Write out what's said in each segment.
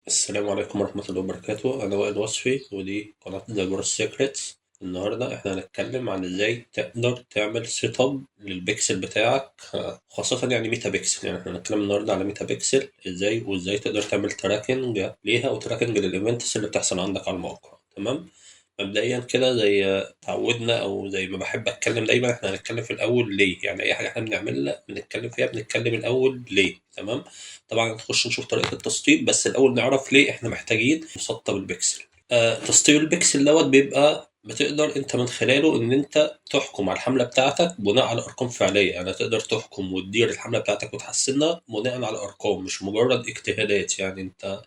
السلام عليكم ورحمة الله وبركاته. أنا وائل وصفي ودي قناة ذا جروس سيكريتس. النهاردة إحنا هنتكلم عن إزاي تقدر تعمل سيت أب للبيكسل بتاعك، خاصة يعني ميتا بيكسل. يعني إحنا هنتكلم النهاردة على ميتا بيكسل وإزاي تقدر تعمل تراكنج ليها أو تراكنج للإيفنتس اللي بتحصل عندك على الموقع. تمام. مبدئيا كده زي تعودنا او زي ما بحب اتكلم دايما، احنا هنتكلم في الاول ليه. يعني اي حاجه احنا بنعملها بنتكلم فيها بنتكلم الاول ليه. تمام. طبعا نخش نشوف طريقه التسطيب، بس الاول نعرف ليه احنا محتاجين نسطب البكسل. تسطيب البكسل بيبقى بتقدر انت من خلاله ان انت تحكم على الحمله بتاعتك بناء على ارقام فعليه. يعني تقدر تحكم وتدير الحمله بتاعتك وتحسنها بناء على ارقام، مش مجرد اجتهادات. يعني انت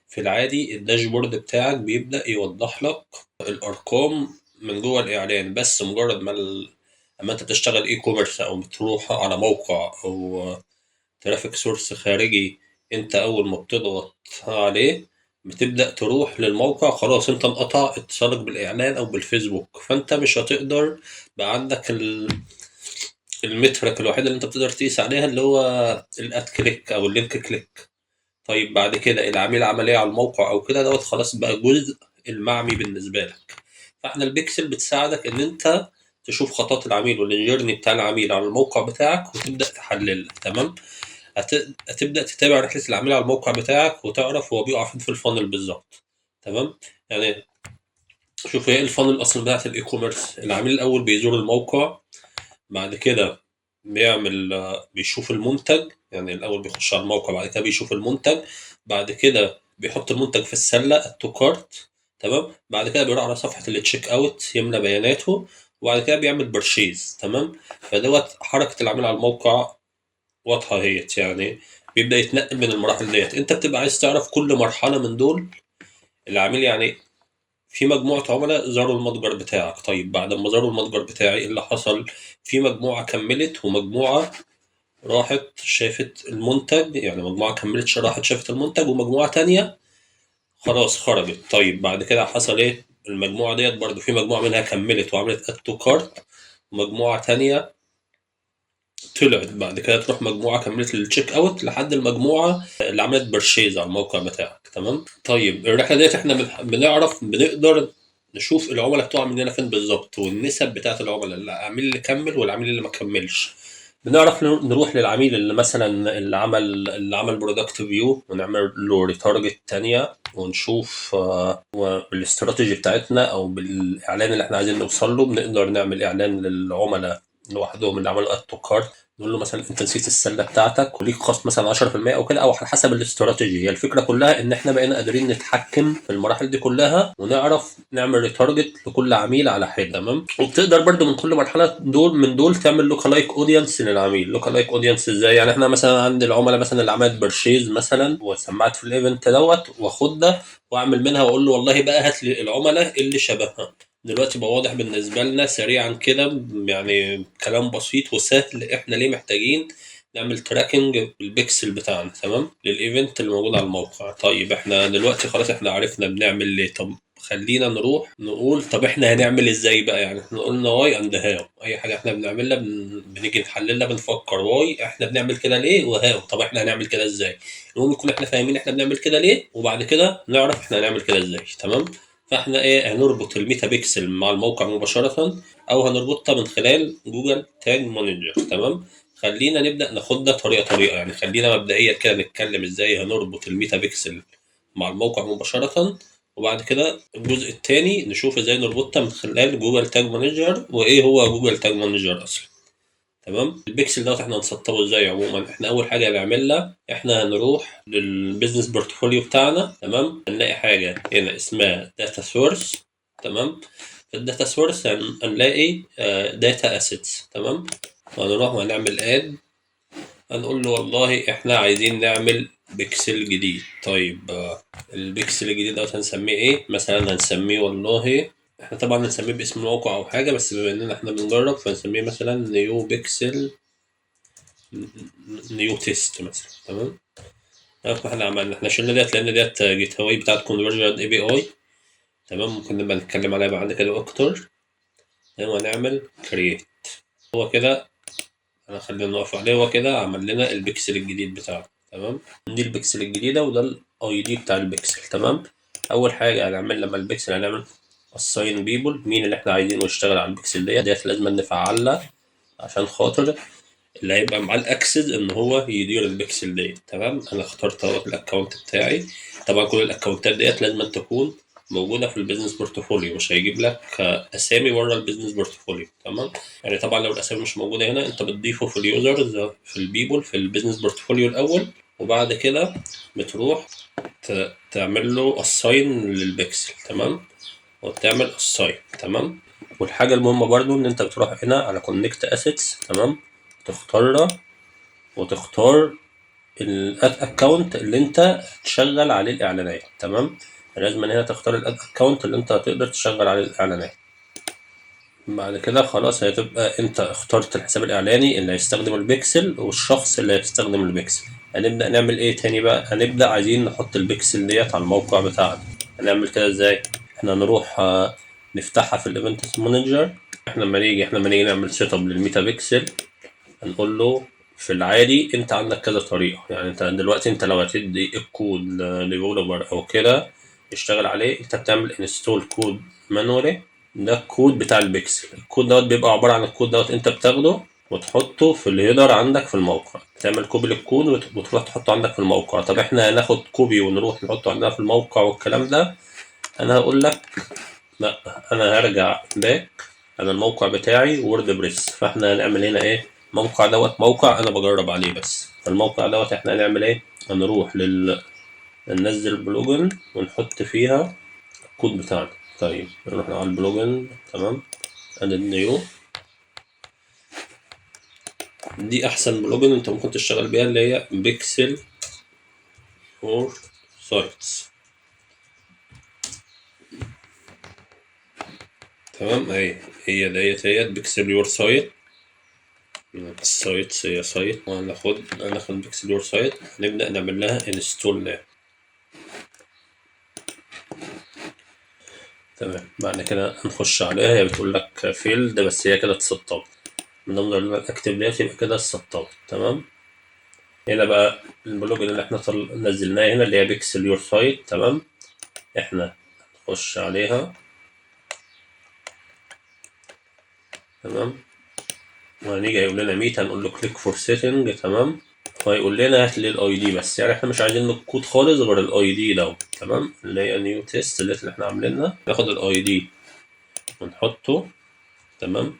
في العادي الداشبورد بتاعك بيبدأ يوضح لك الأرقام من جوه الإعلان، بس مجرد ما أما أنت بتشتغل إي كوميرس أو بتروح على موقع أو ترافيك سورس خارجي، أنت أول ما بتضغط عليه بتبدأ تروح للموقع، خلاص أنت انقطع اتصالك بالإعلان أو بالفيسبوك، فأنت مش هتقدر بقى عندك المترك الوحيد اللي أنت بتقدر تقيس عليها اللي هو الأد كليك أو اللينك كليك. طيب بعد كده العميل عمل ايه على الموقع او كده خلاص بقى جزء المعمي بالنسبه لك. فاحنا البيكسل بتساعدك ان انت تشوف خطوات العميل والجيرني بتاع العميل على الموقع بتاعك وتبدا تحللها. تمام. هتبدا تتابع رحله العميل على الموقع بتاعك وتعرف هو بيقع فين في الفانل بالظبط. تمام. يعني شوف ايه الفانل اصلا بتاعت الاي كوميرس. العميل الاول بيزور الموقع، بعد كده بيشوف المنتج. يعني الأول بيخش على الموقع، بعد كده بيشوف المنتج، بعد كده بيحط المنتج في السلة التو كارت. تمام. بعد كده بيروح على صفحة التشيك اوت يملى بياناته، وبعد كده بيعمل برشيز. تمام. حركة العميل على الموقع واضحة اهيت. يعني بيبدأ يتنقل من المراحل ديت. انت بتبقى عايز تعرف كل مرحلة من دول العميل. يعني في مجموعة عملاء زاروا المتجر بتاعك، طيب بعد ما زاروا المتجر بتاعي ايه اللي حصل؟ في مجموعة كملت ومجموعة راحت شافت المنتج. يعني مجموعة كملت راحت شافت المنتج، ومجموعة تانية خلاص خرجت. طيب بعد كده حصل ايه؟ المجموعة ديت برضو في مجموعة منها كملت وعملت اد تو كارت، ومجموعة تانية طلعت. بعد كده تروح مجموعة كملت للتشيك اوت لحد المجموعة اللي عملت برشيز على الموقع بتاعك. تمام. طيب الرحلة ديت احنا بنقدر نشوف العملاء بتوع مننا فين بالظبط، والنسب بتاعت العملاء، العميل اللي كمل والعميل اللي ما كملش. بنعرف نروح للعميل اللي مثلا اللي عمل برودكت فيو ونعمل له ريتارجت تانية، ونشوف بالاستراتيجي بتاعتنا او بالاعلان اللي احنا عايزين نوصل له بنقدر نعمل اعلان للعملاء لوحدهم اللي عملوا اد تو كارت. نقول له مثلا انت نسيت السله بتاعتك وليك خصم مثلا 10% او كده، او على حسب الاستراتيجي. هي الفكره كلها ان احنا بقينا قادرين نتحكم في المراحل دي كلها ونعرف نعمل ريتارجت لكل عميل على حده. تمام. وبتقدر برضو من كل مرحله دول تعمل لوكا لايك اودينس للعميل. لوكا لايك اودينس ازاي؟ يعني احنا مثلا عند العملاء مثلا اللي عملت برشيز مثلا وسمعت في الايفنت واخد ده واعمل منها واقول له والله بقى هات لي العملاء اللي شبهها. دلوقتي بقى واضح بالنسبة لنا سريعا كده، يعني كلام بسيط وسهل، احنا ليه محتاجين نعمل تراكنج بالبيكسل بتاعنا. تمام. للايفنت اللي موجود على الموقع. طيب احنا دلوقتي خلاص احنا عرفنا بنعمل ليه. طب خلينا نروح نقول طب احنا هنعمل ازاي بقى. يعني احنا قلنا واي اند هاو. اي حاجه احنا بنعملها بنيجي نحللها بنفكر واي احنا بنعمل كده ليه، وهاو طب احنا هنعمل كده ازاي. المهم يكون احنا فاهمين احنا بنعمل كده ليه، وبعد كده نعرف احنا هنعمل كده ازاي. تمام. فاحنا ايه هنربط الميتا بيكسل مع الموقع مباشرة، او هنربطها من خلال جوجل تاج مانجر. تمام. خلينا نبدأ ناخدها طريقة. يعني خلينا مبدئيا كده نتكلم ازاي هنربط الميتا بيكسل مع الموقع مباشرة، وبعد كده الجزء الثاني نشوف ازاي نربطها من خلال جوجل تاج مانجر، وايه هو جوجل تاج مانجر اصلا. تمام. البيكسل احنا هنسطبه ازاي؟ عموما احنا اول حاجه هنعملها احنا هنروح للبيزنس بورتفوليو بتاعنا. تمام. هنلاقي حاجه هنا اسمها داتا سورس. تمام. في الداتا سورس هنلاقي داتا اسيتس. تمام. وهنروح وهنعمل اد، هنقول له والله احنا عايزين نعمل بيكسل جديد. طيب البيكسل الجديد هنسميه ايه مثلا؟ هنسميه والله احنا طبعا هنسميه باسم الموقع او حاجه، بس بما اننا احنا بنجرب فنسميه مثلا نيو بيكسل نيو تيست مثلا. تمام. احنا عملنا احنا شلنا ديت لان ديت جيت هواي بتاعت كونفرجن اي بي اي. تمام. ممكن نبقى نتكلم عليها بعد كده اكتر. تمام. هنعمل كرييت. هو كده انا خلينا نقف عليه. هو كده عمل لنا البيكسل الجديد بتاعنا. تمام. دي البكسل الجديده وده الاي دي بتاع البكسل. تمام. اول حاجه هنعمل لما البكسل هنعمل assign people، مين اللي احنا عايزينه يشتغل على البكسل ديت لازم نفعلها عشان خاطر اللي هيبقى معاه الاكسس ان هو يدير البكسل ديت. تمام. انا اخترت اهوت الاكونت بتاعي. طبعا كل الاكونتات ديت لازم تكون موجوده في البيزنس بورتفوليو، مش هيجيب لك اسامي بره البيزنس بورتفوليو. تمام. يعني طبعا لو الاسامي مش موجوده هنا انت بتضيفه في اليوزرز في البيبول في البيزنس بورتفوليو الاول، وبعد كده بتروح تعمل له اساين للبكسل. تمام. وتعمل اساين. تمام. والحاجه المهمه برضو ان انت بتروح هنا على كونكت اسيتس. تمام. تختارها وتختار الاد اكونت اللي انت تشغل عليه الاعلانات. تمام. لازم هنا تختار الاد اكونت اللي انت هتقدر تشغل عليه الاعلانات. بعد كده خلاص هتبقى انت اخترت الحساب الاعلاني اللي هيستخدم البيكسل والشخص اللي هيستخدم البيكسل. هنبدأ نعمل ايه تاني بقى؟ هنبدأ عايزين نحط البيكسل ديت على الموقع بتاعنا. هنعمل كده ازاي؟ احنا نروح نفتحها في الايفنت مانجر. احنا لما نيجي نعمل سيت اب للميتا بيكسل هنقول له في العادي انت عندك كذا طريقه. يعني انت دلوقتي انت لو هتدي الكود لديفلوبر او كده يشتغل عليه، انت بتعمل انستول كود مانولي. ده الكود بتاع البيكسل. الكود دوت بيبقى عباره عن الكود دوت انت بتاخده وتحطه في الهيدر عندك في الموقع. تعمل كوبي للكود وتروح تحطه عندك في الموقع. طب احنا هناخد كوبي ونروح نحطه عندنا في الموقع والكلام ده؟ انا هقول لك لا، انا هرجع باك على الموقع بتاعي وورد بريس. فاحنا هنعمل هنا ايه؟ موقع دوت موقع انا بجرب عليه بس. فالموقع دوت احنا هنعمل ايه؟ هنروح ننزل بلوجن ونحط فيها الكود بتاعنا. طيب نروح على البلوجن. تمام. ادد نيو. دي احسن بلوجن انت ممكن تشتغل بيها اللي هي بيكسل فور سايتس. تمام. اهي هي ديت بيكسل يور سايت. السايت هي سايت وهناخد بيكسل يور سايت هنبدأ نعمل لها انستول ناو. تمام. بعد كده هنخش عليها. هي بتقول لك فيلد بس هي كده اتسطبت. من ضمن اكتب ديت يبقى كده اتسطبت. تمام. هنا بقى البلوج اللي احنا نزلناه هنا اللي هي بيكسل يور سايت. تمام. احنا نخش عليها. تمام. وهنيجي هيقول لنا ميت، هنقول له كليك فور سيتنج. تمام. وهيقول لنا هات لي الاي دي بس، يعني احنا مش عايزين الكود خالص غير الاي دي ده. تمام. اللي هي نيو تيست اللي احنا عاملينها. ناخد الاي دي ونحطه. تمام.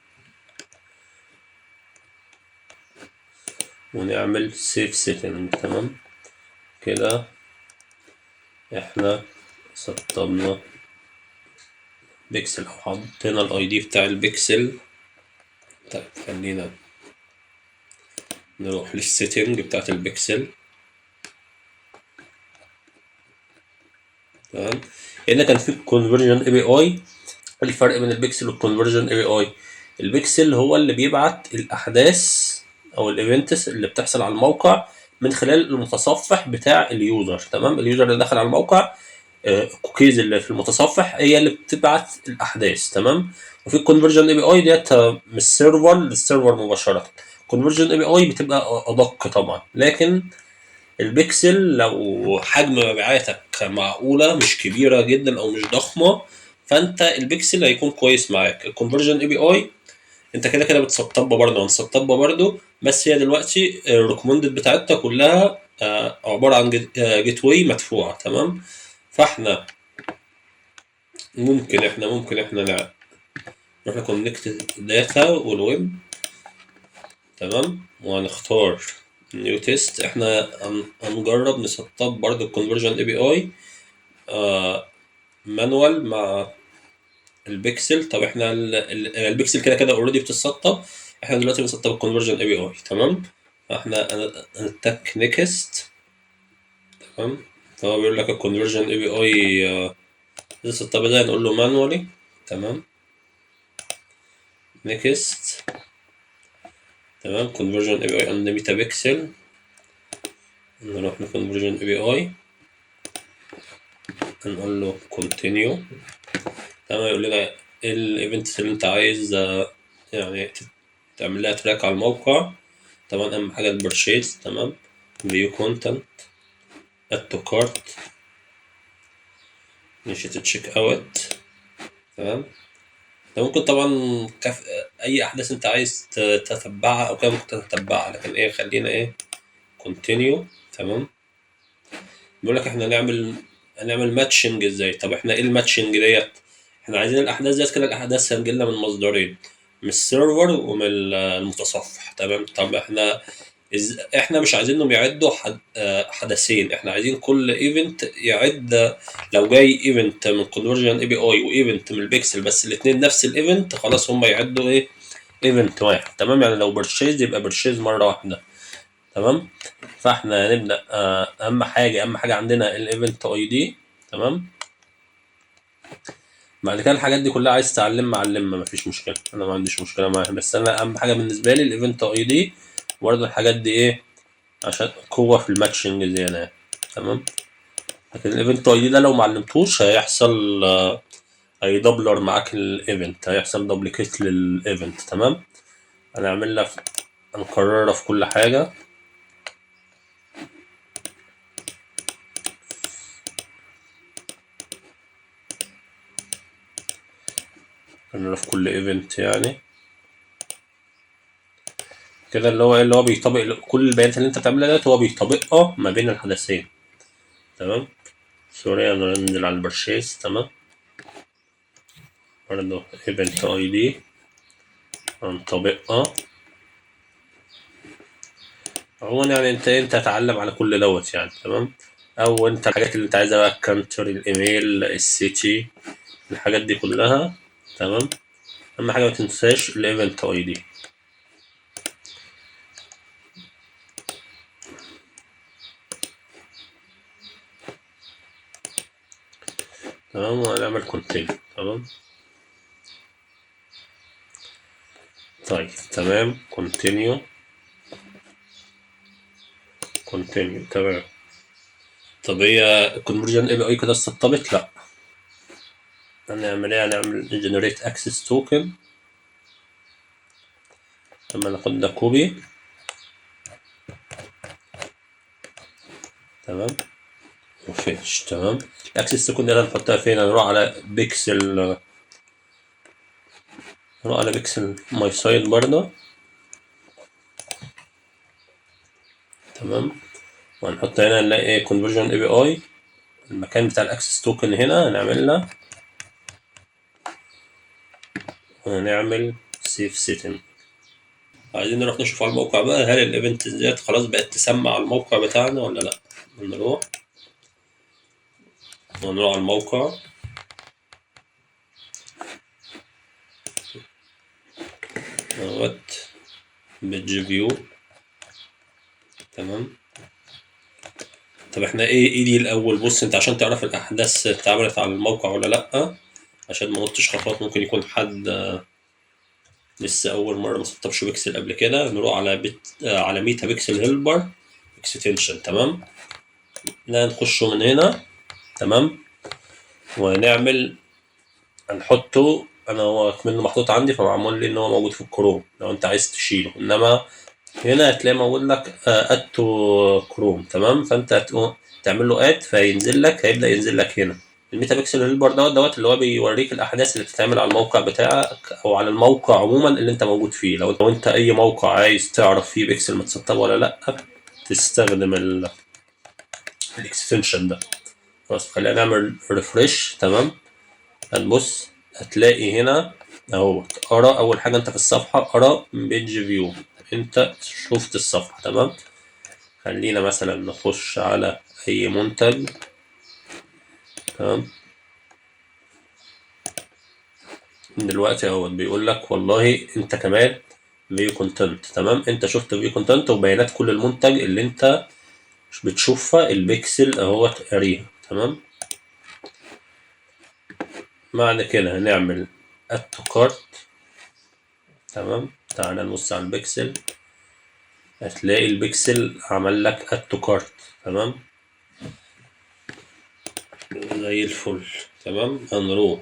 ونعمل سيف سيتنج. تمام. كده احنا سطبنا بيكسل او حطينا الاي دي بتاع البيكسل. طيب خلينا نروح للسيتنج بتاعت البيكسل. تمام. هنا كان في كونفرجن اي بي اي. الفرق بين البيكسل والكونفرجن اي بي اي، البيكسل هو اللي بيبعت الاحداث او الايفنتس اللي بتحصل على الموقع من خلال المتصفح بتاع اليوزر. تمام. اليوزر اللي دخل على الموقع الكوكيز اللي في المتصفح هي اللي بتبعت الاحداث. تمام. وفي الكونفرجن اي بي اي ديت من السيرفر للسيرفر مباشره. الكونفرجن اي بي اي بتبقى ادق طبعا، لكن البيكسل لو حجم مبيعاتك معقوله مش كبيره جدا او مش ضخمه فانت البيكسل هيكون كويس معاك. الكونفرجن اي بي اي انت كده كده بتسطبها برضه هنسطبها برضه، بس هي دلوقتي الريكومندد بتاعتها كلها عباره عن جيت واي مدفوعه. تمام. فاحنا ممكن احنا نروح كونكت داتا والويب. تمام. وهنختار نيو تيست. احنا هنجرب نسطب برضه الكونفرجن اي بي اي مانوال مع البيكسل. طب احنا البيكسل كده كده اوريدي بتتسطب. احنا دلوقتي بنسطب الكونفرجن اي بي اي. تمام. فاحنا هنتك نيكست. تمام. فهو بيقول لك الكونفرجن اي بي اي نسطب ده نقول له مانوالي. تمام. نيكست. تمام. conversion API and meta pixel. نروح لconversion API هنقول له continue. تمام. يقول لنا ايه الايفنتس اللي انت عايز يعني تعمل لها تراك على الموقع. طبعا اهم حاجه البرشيز. تمام. view content add to cart initiate check out. تمام. ده ممكن طبعا اي احداث انت عايز تتبعها او كده ممكن تتبعها، لكن ايه خلينا ايه continue. تمام. بيقول لك احنا هنعمل ماتشنج ازاي. طب احنا ايه الماتشنج ديت؟ احنا عايزين الاحداث ديت كده، الاحداث هتجيلنا من مصدرين، من السيرفر ومن المتصفح. تمام. طب احنا مش عايزينهم يعدوا حدثين، احنا عايزين كل ايفنت يعد. لو جاي ايفنت من كونفرجن اي بي اي وايفنت من البيكسل بس الاثنين نفس الايفنت، خلاص هم يعدوا ايه ايفنت واحد. تمام. يعني لو برشيز يبقى برشيز مره واحده. تمام. فاحنا هنبدا اهم حاجه عندنا الايفنت اي دي. تمام. بعد كده الحاجات دي كلها عايز تعلمها علمها، مفيش مشكله، انا ما عنديش مشكله معاها، بس انا اهم حاجه بالنسبه لي الايفنت اي دي. برضه الحاجات دي ايه عشان قوه في الماتشنج زياده يعني. تمام. لكن الايفنت اي دي ده لو ما علمتوش هيحصل هيدبلر معاك الايفنت، هيحصل دوبليكيت للايفنت. تمام. هنعملها هنكررها في كل حاجه. هنعملها في كل ايفنت يعني كده، اللي هو ايه اللي هو بيطبق كل البيانات اللي انت بتعملها ديت، هو بيطبقها ما بين الحدثين. تمام. سوري انا ننزل على البرشيز. تمام. برضه ايفنت اي دي هنطبقها. عموما يعني انت تتعلم على كل دوت يعني. تمام. او انت الحاجات اللي انت عايزها بقى الكانتري، الايميل، السيتي، الحاجات دي كلها. تمام. اهم حاجه ما تنساش الايفنت اي دي. تمام. وهنعمل كونتينيو. تمام. طيب. تمام. كونتينيو. تمام. طب هي الكونفرجن اي بي اي كده استطبت؟ لا. هنعمل ايه؟ هنعمل generate access token. لما ناخد ده كوبي. تمام. وفيش. تمام. الاكسس توكن دي هنحطها فين؟ هنروح على بيكسل ماي سايت برضه. تمام. وهنحط هنا نلاقي ايه conversion اي بي اي، المكان بتاع الاكسس توكن هنا هنعملها وهنعمل سيف سيتنج. عايزين نروح نشوف على الموقع بقى هل الايفنت ديت خلاص بقت تسمع على الموقع بتاعنا ولا لا. نروح على الموقع. اهوت بيج فيو. تمام. طب احنا ايه دي الاول؟ بص انت عشان تعرف الاحداث اتعملت على الموقع ولا لا، عشان ما نطش خطوات، ممكن يكون حد لسه اول مره ما سطبش بيكسل قبل كده. نروح على ميتا بيكسل هيلبر اكستنشن. تمام. لا نخشه من هنا. تمام. ونعمل هنحطه انا، هو منه محطوط عندي فمعمول لي ان هو موجود في الكروم لو انت عايز تشيله، انما هنا هتلاقي موجود لك اد تو كروم. تمام. فانت تعمل له اد فينزل لك، هيبدا ينزل لك هنا الميتا بيكسل هيلبر دوت اللي هو بيوريك الاحداث اللي بتتعمل على الموقع بتاعك او على الموقع عموما اللي انت موجود فيه. لو انت اي موقع عايز تعرف فيه بيكسل متسطب ولا لا، تستخدم الاكستنشن ده. خلاص خلينا نعمل ريفرش. تمام. هتبص هتلاقي هنا اهو ارى اول حاجه انت في الصفحه ارى بيج فيو، انت شفت الصفحه. تمام. خلينا مثلا نخش على اي منتج. تمام. دلوقتي اهو بيقول لك والله انت كمان فيو كونتنت. تمام. انت شفت فيو كونتنت وبيانات كل المنتج اللي انت مش بتشوفها البيكسل اهوت قاريها. تمام. بعد كده هنعمل اد تو كارت. تمام. تعالى نبص على البيكسل هتلاقي البيكسل عمل لك اد تو كارت. تمام. زي الفل. تمام. هنروح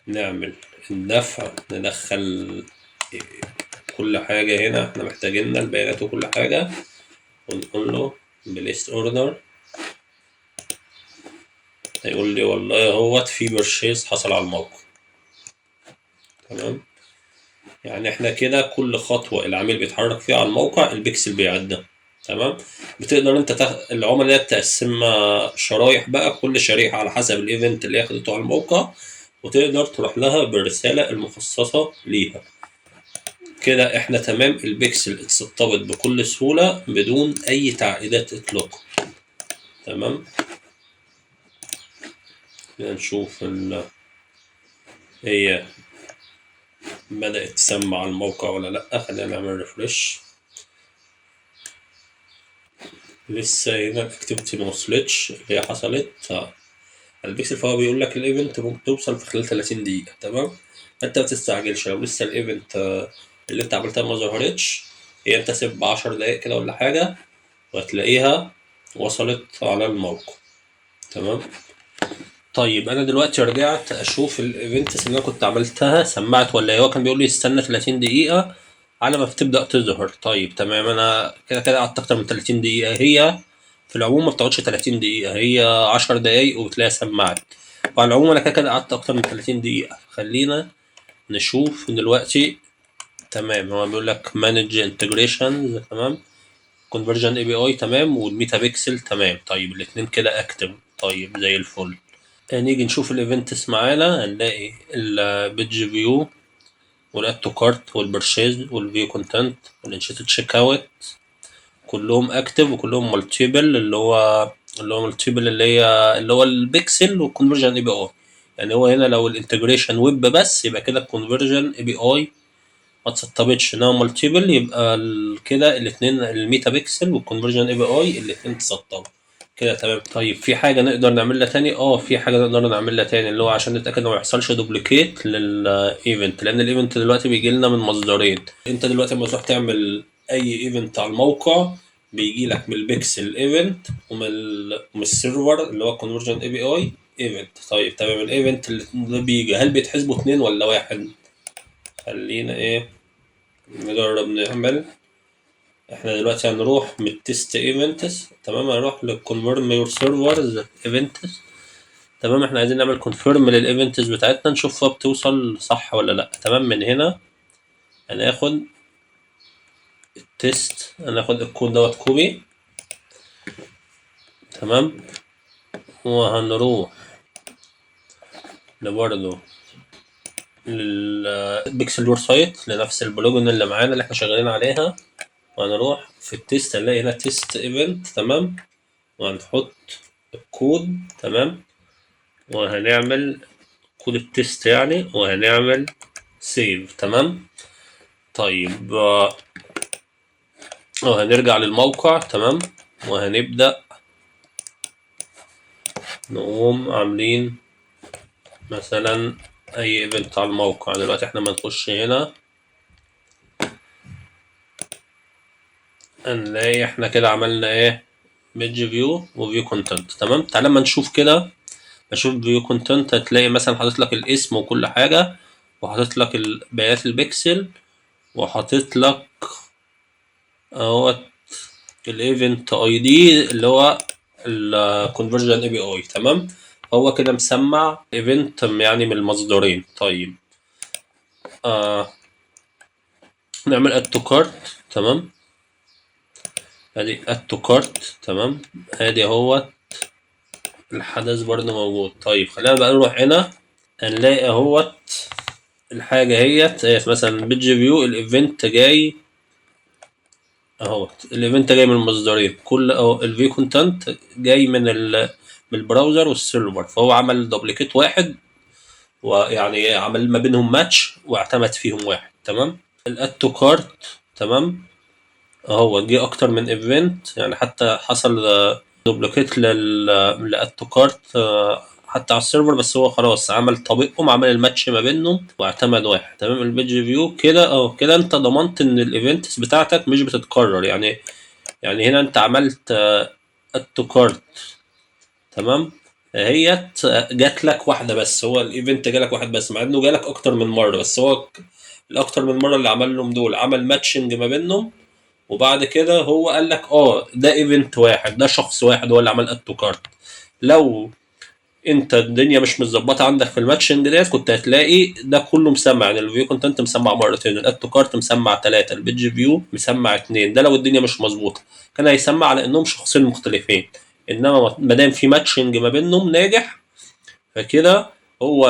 نعمل الدفع، ندخل كل حاجة هنا احنا محتاجينها، البيانات وكل حاجة، ونقول له بليست اوردر. هيقول لي والله اهوت في بيرشيز حصل على الموقع. تمام، يعني احنا كده كل خطوة العميل بيتحرك فيها على الموقع البيكسل بيعدها. تمام، بتقدر انت العملاء تقسمها شرايح بقى، كل شريحة على حسب الايفنت اللي اخدته على الموقع، وتقدر تروح لها بالرسالة المخصصة ليها. كده احنا تمام، البيكسل اتسطبت بكل سهولة بدون اي تعقيدات اطلاقا. تمام، كده نشوف هي بدأت تسمع الموقع ولا لأ. خلينا نعمل ريفرش. لسه هنا الاكتيفيتي ما وصلتش، اللي هي حصلت البيكسل، فهو بيقول لك الايفنت ممكن توصل في خلال 30 دقيقة. تمام، انت ما تستعجلش، لو لسه الايفنت اللي انت عملتها ما ظهرتش، هي انت سيب 10 دقايق كده ولا حاجة وهتلاقيها وصلت على الموقع. تمام، طيب انا دلوقتي رجعت اشوف الايفنتس اللي انا كنت عملتها سمعت ولا ايه. هو كان بيقول لي استنى 30 دقيقة على ما بتبدأ تظهر. طيب تمام، انا كده كده قعدت اكتر من 30 دقيقة. هي في العموم ما بتقعدش 30 دقيقة، هي 10 دقايق وبتلاقيها سمعت. وعلى العموم انا كده كده قعدت اكتر من 30 دقيقة. خلينا نشوف دلوقتي. تمام، هو بيقول لك مانج انتجريشنز، تمام، كونفرجن اي بي اي، تمام، والميتا بيكسل تمام. طيب الاثنين كده اكتف، طيب زي الفل. نيجي نشوف الايفنتس معانا، هنلاقي البيج فيو والاد تو كارت والبرشيز والفيو كونتنت والانشيتد تشيك اوت كلهم اكتف وكلهم مالتيبل، اللي هو مالتيبل اللي هو البيكسل والكونفرجن اي بي اي. يعني هو هنا لو الانتجريشن ويب بس يبقى كده الكونفرجن اي بي اي ما اتسطبتش، انما مالتيبل يبقى كده الاثنين الميتا بيكسل والكونفرجن اي بي اي الاثنين اتسطبوا كده. تمام، طيب في حاجه نقدر نعملها تاني؟ في حاجه نقدر نعملها تاني، اللي هو عشان نتاكد انه ما يحصلش دوبليكيت للايفنت، لان الايفنت دلوقتي بيجي لنا من مصدرين. انت دلوقتي لما تروح تعمل اي ايفنت على الموقع بيجي لك من البيكسل ايفنت ومن السيرفر اللي هو كونفرجن اي بي اي ايفنت. طيب تمام، الايفنت اللي بيجي هل بيتحسبوا اتنين ولا واحد؟ خلينا نجرب نعمل. احنا دلوقتي هنروح من التست ايفنتس، تمام، هنروح للكونفيرم يور سيرفرز ايفنتس. تمام، احنا عايزين نعمل كونفيرم للايفنتس بتاعتنا نشوفها بتوصل صح ولا لا. تمام، من هنا هناخد التست، هناخد الكود دوت كوبي. تمام، وهنروح لبرضه للبيكسل وور سايت لنفس البلوجن اللي معانا اللي احنا شغالين عليها، وهنروح في التست هنلاقي هنا تيست ايفنت. تمام، وهنحط الكود. تمام، وهنعمل كود التست يعني، وهنعمل سيف. تمام، طيب هنرجع للموقع. تمام، وهنبدأ نقوم عاملين مثلا اي ايفنت على الموقع. دلوقتي احنا ما نخش هنا هنلاقي احنا كده عملنا ايه، بيج فيو وفيو كونتنت. تمام، تعال لما نشوف كده، اشوف فيو كونتنت هتلاقي مثلا حاطط لك الاسم وكل حاجة، وحاطط لك بيانات البيكسل، وحاطط لك اهوت الايفنت اي دي اللي هو الكونفرجن اي بي اي. تمام، هو كده مسمع ايفنت يعني من المصدرين. طيب نعمل اد تو كارت. تمام، ادي اد تو كارت. تمام، ادي اهوت الحدث برضه موجود. طيب خلينا بقى نروح هنا هنلاقي اهوت الحاجة هي مثلا بيج فيو الايفنت جاي اهوت، الايفنت جاي من المصدرين، كل اهو الفيو كونتنت جاي من البراوزر والسيرفر، فهو عمل دوبليكيت واحد، ويعني عمل ما بينهم ماتش واعتمد فيهم واحد. تمام، الاد تو كارت. تمام، اهو جه اكتر من ايفنت، يعني حتى حصل دوبليكيت للاد تو كارت حتى على السيرفر، بس هو خلاص عمل طبيعهم، عمل الماتش ما بينهم واعتمد واحد. تمام، البيج فيو كده كده انت ضمنت ان الايفنتس بتاعتك مش بتتكرر. يعني هنا انت عملت اد تو كارت. تمام، هي جات لك واحده بس، هو الايفنت جالك واحد بس، مع انه جالك اكتر من مره، بس هو الاكتر من مره اللي عمل لهم دول عمل ماتشنج ما بينهم، وبعد كده هو قال لك ده ايفنت واحد، ده شخص واحد هو اللي عمل اد تو كارت. لو انت الدنيا مش متظبطه عندك في الماتشنج ديت كنت هتلاقي ده كله مسمع، يعني الفيو كونتنت مسمع مرتين، الاد تو كارت مسمع ثلاثه، البيج فيو مسمع اثنين. ده لو الدنيا مش مظبوطه كان هيسمع على انهم شخصين مختلفين. انما ما دام في ماتشنج ما بينهم ناجح، فكده هو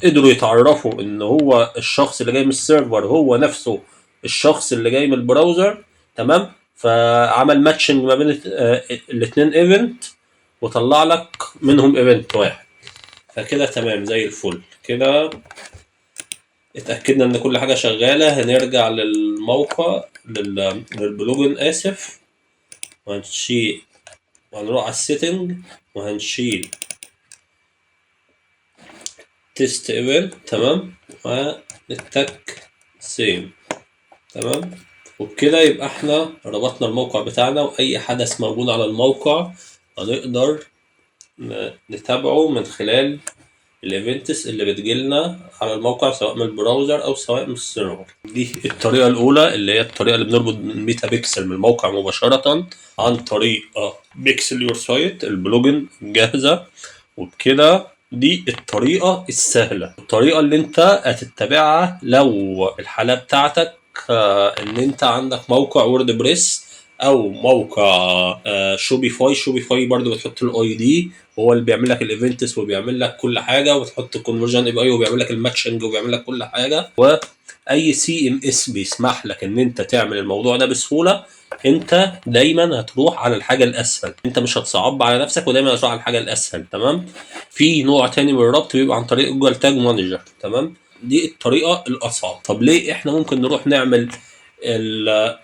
قدروا يتعرفوا ان هو الشخص اللي جاي من السيرفر هو نفسه الشخص اللي جاي من البراوزر. تمام. فعمل ماتشنج ما بين الاثنين ايفنت، وطلع لك منهم ايفنت واحد. فكده تمام زي الفل كده. اتأكدنا ان كل حاجة شغالة. هنرجع للموقع للبلوجن اسف، وهنشيل وهنروح على السيتنج وهنشيل تيست ايفنت. تمام. ونتك سيم. تمام. وبكده يبقى احنا ربطنا الموقع بتاعنا، واي حدث موجود على الموقع هنقدر نتابعه من خلال الايفنتس اللي بتجيلنا على الموقع، سواء من البراوزر او سواء من السيرفر. دي الطريقه الاولى اللي هي الطريقه اللي بنربط ميتا بيكسل من الموقع مباشره عن طريق بيكسل يور سايت البلوجن جاهزه. وبكده دي الطريقه السهله، الطريقه اللي انت هتتبعها لو الحاله بتاعتك ان انت عندك موقع وورد بريس او موقع شوبيفاي. شوبيفاي برضو بتحط الاي دي، هو اللي بيعمل لك الايفنتس وبيعمل لك كل حاجه، وتحط الكونفرجن اي بي اي وبيعمل لك الماتشنج وبيعمل لك كل حاجه. واي سي ام اس بيسمح لك ان انت تعمل الموضوع ده بسهوله. انت دايما هتروح على الحاجه الاسهل، انت مش هتصعب على نفسك، ودايما هتروح على الحاجه الاسهل. تمام. في نوع تاني من الربط بيبقى عن طريق جوجل تاج مانجر. تمام. دي الطريقه الاصعب. طب ليه احنا ممكن نروح نعمل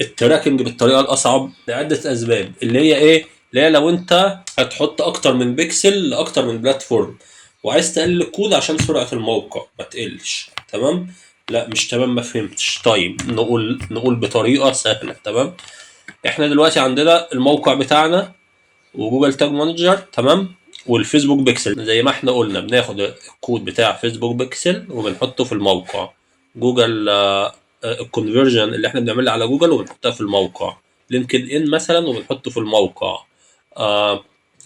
التراكنج بالطريقه الاصعب؟ لعده اسباب، اللي هي ايه؟ اللي هي لو انت هتحط اكتر من بيكسل لاكتر من بلاتفورم، وعايز تقلل الكود عشان سرعه الموقع ما تقلش. تمام. لا مش تمام، ما فهمتش. طيب نقول بطريقه سهله. تمام. احنا دلوقتي عندنا الموقع بتاعنا وجوجل تاج مانجر. تمام. والفيسبوك بيكسل زي ما احنا قلنا بناخد الكود بتاع فيسبوك بيكسل وبنحطه في الموقع. جوجل الكونفرجن اللي احنا بنعملها على جوجل وبنحطها في الموقع. لينكد ان مثلا وبنحطه في الموقع.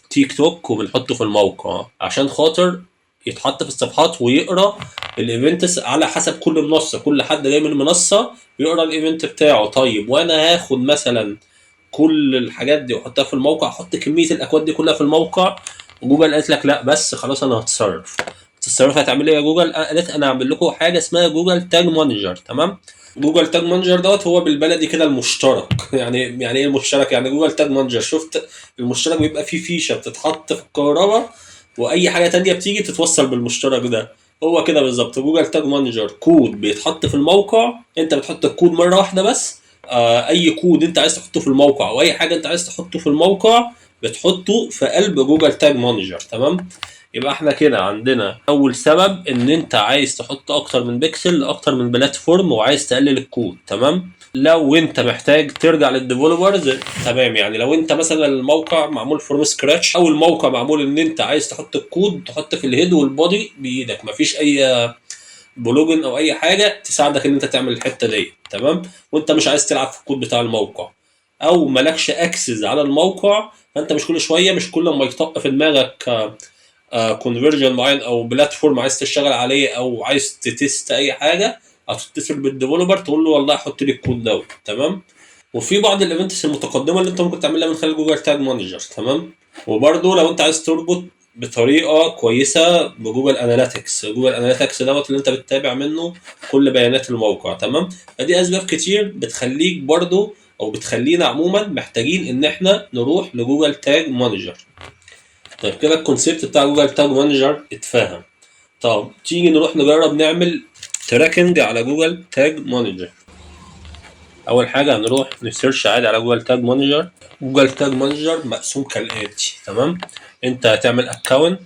تيك توك وبنحطه في الموقع عشان خاطر يتحط في الصفحات ويقرا الايفنتس على حسب كل منصه. كل حد جاي من منصه بيقرا الايفنت بتاعه. طيب وانا هاخد مثلا كل الحاجات دي واحطها في الموقع، احط كميه الاكواد دي كلها في الموقع؟ وجوجل قالت لك لا، بس خلاص انا هتصرف. تتصرف هتعمل ايه يا جوجل؟ قالت انا هعمل لكم حاجه اسمها جوجل تاج مانجر. تمام. جوجل تاج مانجر دوت هو بالبلدي كده المشترك. يعني ايه المشترك؟ يعني جوجل تاج مانجر، شفت المشترك بيبقى فيه فيشه بتتحط في الكهرباء، واي حاجه تانية بتيجي تتوصل بالمشترك ده. هو كده بالظبط. جوجل تاج مانجر كود بيتحط في الموقع، انت بتحط الكود مره واحده بس. اي كود انت عايز تحطه في الموقع او اي حاجه انت عايز تحطه في الموقع بتحطه في قلب جوجل تاج مانجر. تمام. يبقى احنا كده عندنا اول سبب ان انت عايز تحط اكتر من بيكسل لاكتر من بلاتفورم وعايز تقلل الكود. تمام. لو انت محتاج ترجع للديفلوبرز، تمام، يعني لو انت مثلا الموقع معمول فروم سكراتش او الموقع معمول ان انت عايز تحط الكود تحط في الهيد والبودي بايدك، مفيش اي بلوجن او اي حاجه تساعدك ان انت تعمل الحته دي. تمام. وانت مش عايز تلعب في الكود بتاع الموقع، او مالكش اكسس على الموقع، فانت مش كل شويه مش كل ما يطق في دماغك كونفرجن معين او بلاتفورم عايز تشتغل عليه او عايز تتست اي حاجه، هتتصل بالديفلوبر تقول له والله حط لي الكود دوت. تمام. وفي بعض الايفنتس المتقدمه اللي انت ممكن تعملها من خلال جوجل تاج مانجر. تمام. وبرده لو انت عايز تربط بطريقه كويسه بجوجل اناليتكس، جوجل اناليتكس دوت اللي انت بتتابع منه كل بيانات الموقع. تمام. فدي اسباب كتير بتخليك برضو او بتخلينا عموما محتاجين ان احنا نروح لجوجل تاج مانجر. طيب كده الكونسيبت بتاع جوجل تاج مانجر اتفهم. طب تيجي نروح نجرب نعمل تراكنج على جوجل تاج مانجر. اول حاجه هنروح نسيرش عادي على جوجل تاج مانجر. جوجل تاج مانجر مقسوم كالاتي. تمام. انت هتعمل اكونت،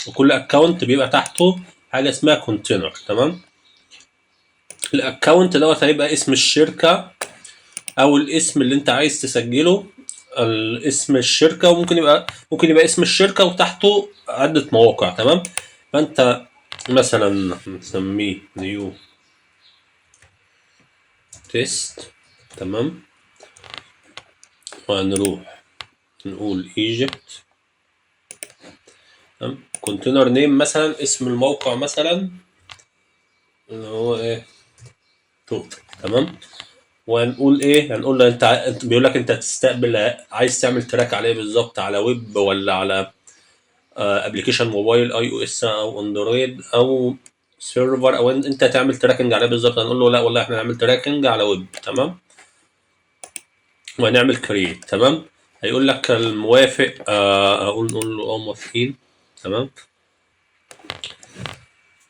وكل اكونت بيبقى تحته حاجه اسمها كونتينر. تمام. الاكونت دوت هيبقى اسم الشركه او الاسم اللي انت عايز تسجله، اسم الشركه، وممكن يبقى اسم الشركه وتحته عده مواقع. تمام. فانت مثلا نسميه نيو تيست. تمام، وهنروح نقول ايجيبت. تمام، كونتينر نيم مثلا، اسم الموقع مثلا اللي هو ايه، توتال. تمام، وهنقول ايه، هنقول له انت بيقول لك انت هتستقبل، عايز تعمل تراك على ايه بالظبط، على ويب ولا على ابلكيشن موبايل اي او اس او اندرويد او سيرفر، او انت تعمل تراكنج عليه بالظبط. هنقول له لا والله احنا هنعمل تراكنج على ويب. تمام، وهنعمل كرييت. تمام، هيقول لك الموافق، نقول له موافقين. تمام،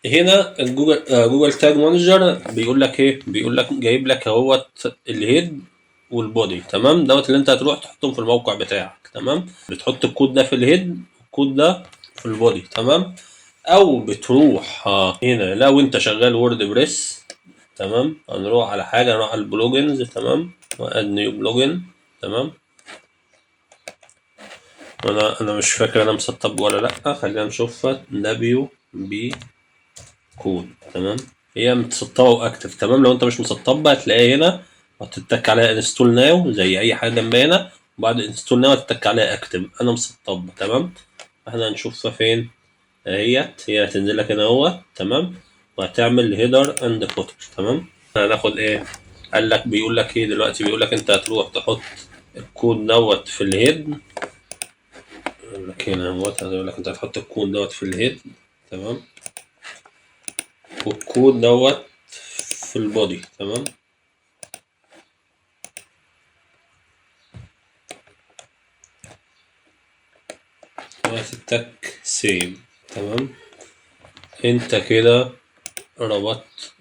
هنا الجوجل جوجل تاج مانجر بيقول لك ايه، بيقول لك جايب لك اهوت الهيد والبودي. تمام، دوت اللي انت هتروح تحطهم في الموقع بتاعك. تمام، بتحط الكود ده في الهيد والكود ده في البودي. تمام، او بتروح هنا لو انت شغال وورد بريس. تمام، هنروح على حاجه، نروح على البلوجنز. تمام، واد نيو بلوجن. تمام، انا مش فاكر انا مسطب ولا لا، خلينا نشوفها. دبليو بي كود. تمام، هي متسطبه واكتف. تمام، لو انت مش مسطبها هتلاقيها هنا، هتتك عليها انستول ناو زي اي حاجه جنبها هنا، وبعد انستول ناو هتتك عليها اكتف. انا مسطبها. تمام، احنا هنشوفها فين اهيت، هي هتنزل لك هنا اهو. تمام، وهتعمل هيدر اند فوتر. تمام، هناخد ايه، قال لك بيقول لك ايه دلوقتي، بيقول لك انت هتروح تحط الكود دوت في الهيد. يقول لك هنا اهوت، هيقول لك انت هتحط الكود دوت في الهيد. تمام، والكود دوت في البودي. تمام، وهتتك سيف. تمام، انت كده ربطت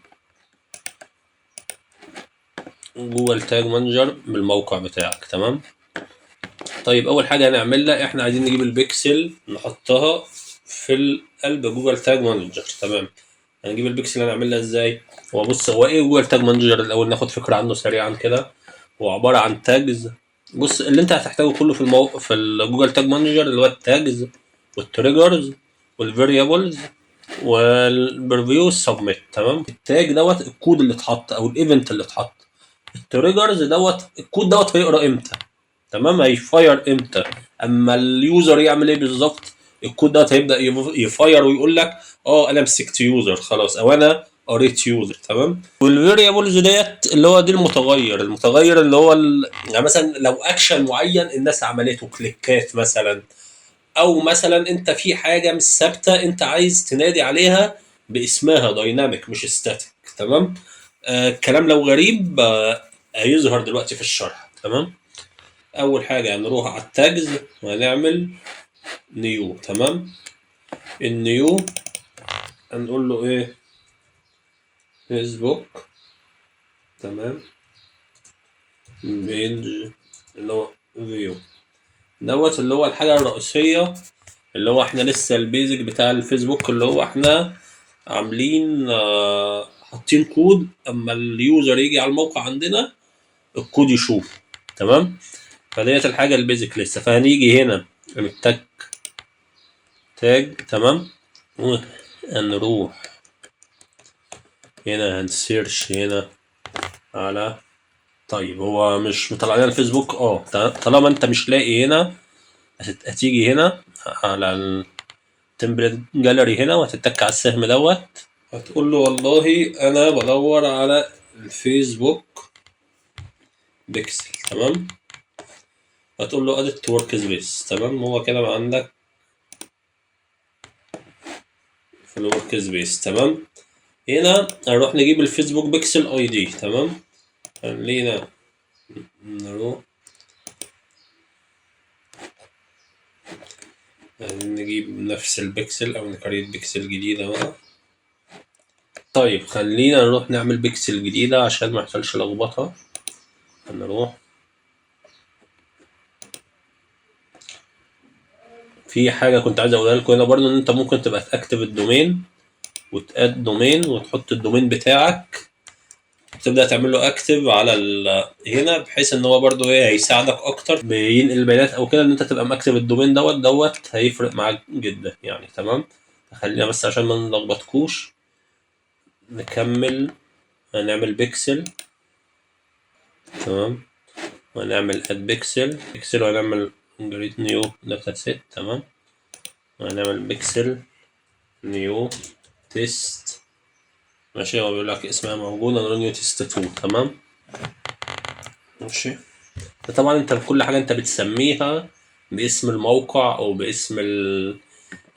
جوجل تاج مانجر بالموقع بتاعك. تمام، طيب اول حاجه هنعملها، احنا عايزين نجيب البيكسل نحطها في قلب جوجل تاج مانجر. تمام، هنجيب البيكسل هنعملها ازاي؟ هو بص، هو ايه جوجل تاج مانجر الاول، ناخد فكره عنه سريعا كده. هو عباره عن تاجز. بص، اللي انت هتحتاجه كله في الجوجل تاج مانجر، اللي هو التاجز والتريجرز والفاريبلز والبريفيو سبميت. تمام، التاج دوت الكود اللي اتحط او الايفنت اللي اتحط. التريجرز دوت الكود دوت هيقرا امتى. تمام، هيفاير امتى. اما اليوزر يعمل ايه بالظبط، الكود ده هيبدا يفاير ويقول لك اه انا مسكت يوزر خلاص، او انا قريت يوزر. تمام، والفاريبلز ديت اللي هو دي المتغير اللي هو يعني مثلا لو اكشن معين الناس عملته، كليكات مثلا، او مثلا انت في حاجه مش ثابته انت عايز تنادي عليها باسمها دايناميك مش ستاتيك. تمام، الكلام لو غريب هيظهر دلوقتي في الشرح. تمام، اول حاجه هنروح على التاجز وهنعمل نيو. تمام، النيو هنقول له ايه، فيسبوك. تمام، بيج اللي هو فيو دوت اللي هو الحاجه الرئيسيه، اللي هو احنا لسه البيزك بتاع الفيسبوك اللي هو احنا عاملين حاطين كود، اما اليوزر يجي على الموقع عندنا الكود يشوف. تمام، فديت الحاجه البيزك لسه. فهنيجي هنا نتك تاج. تمام، هنروح هنا هنسيرش هنا على، طيب هو مش مطلع لنا الفيسبوك. طالما انت مش لاقي هنا، هتيجي هنا على التمبلت جاليري هنا، وهتتك على السهم دوت، هتقول له والله انا بدور على الفيسبوك بيكسل. تمام، هتقول له ادت ورك سبيس. تمام، هو كده بقى عندك في الورك سبيس. تمام، هنا هنروح نجيب الفيسبوك بيكسل اي دي. تمام، خلينا نروح نجيب نفس البيكسل او نكريت بيكسل جديدة بقى. طيب خلينا نروح نعمل بيكسل جديدة عشان ما يحصلش لخبطة. هنروح في حاجة كنت عايز اقولها لكم هنا برضو، ان انت ممكن تبقى تاكتف الدومين وتاد دومين وتحط الدومين بتاعك، تبدا تعمل له اكتف على هنا، بحيث ان هو برضو ايه هيساعدك اكتر بينقل البيانات او كده، ان انت تبقى مكتب الدومين دوت هيفرق معاك جدا يعني. تمام، خلينا بس عشان ما نلخبطكوش نكمل. هنعمل بيكسل تمام، وهنعمل اد بيكسل وهنعمل جريت نيو داتا سيت. تمام، وهنعمل بيكسل نيو تيست. ماشي، هو بيقول لك اسمها موجودة، نقول نيو تيست 2. تمام، ماشي. طبعا انت كل حاجة انت بتسميها باسم الموقع او باسم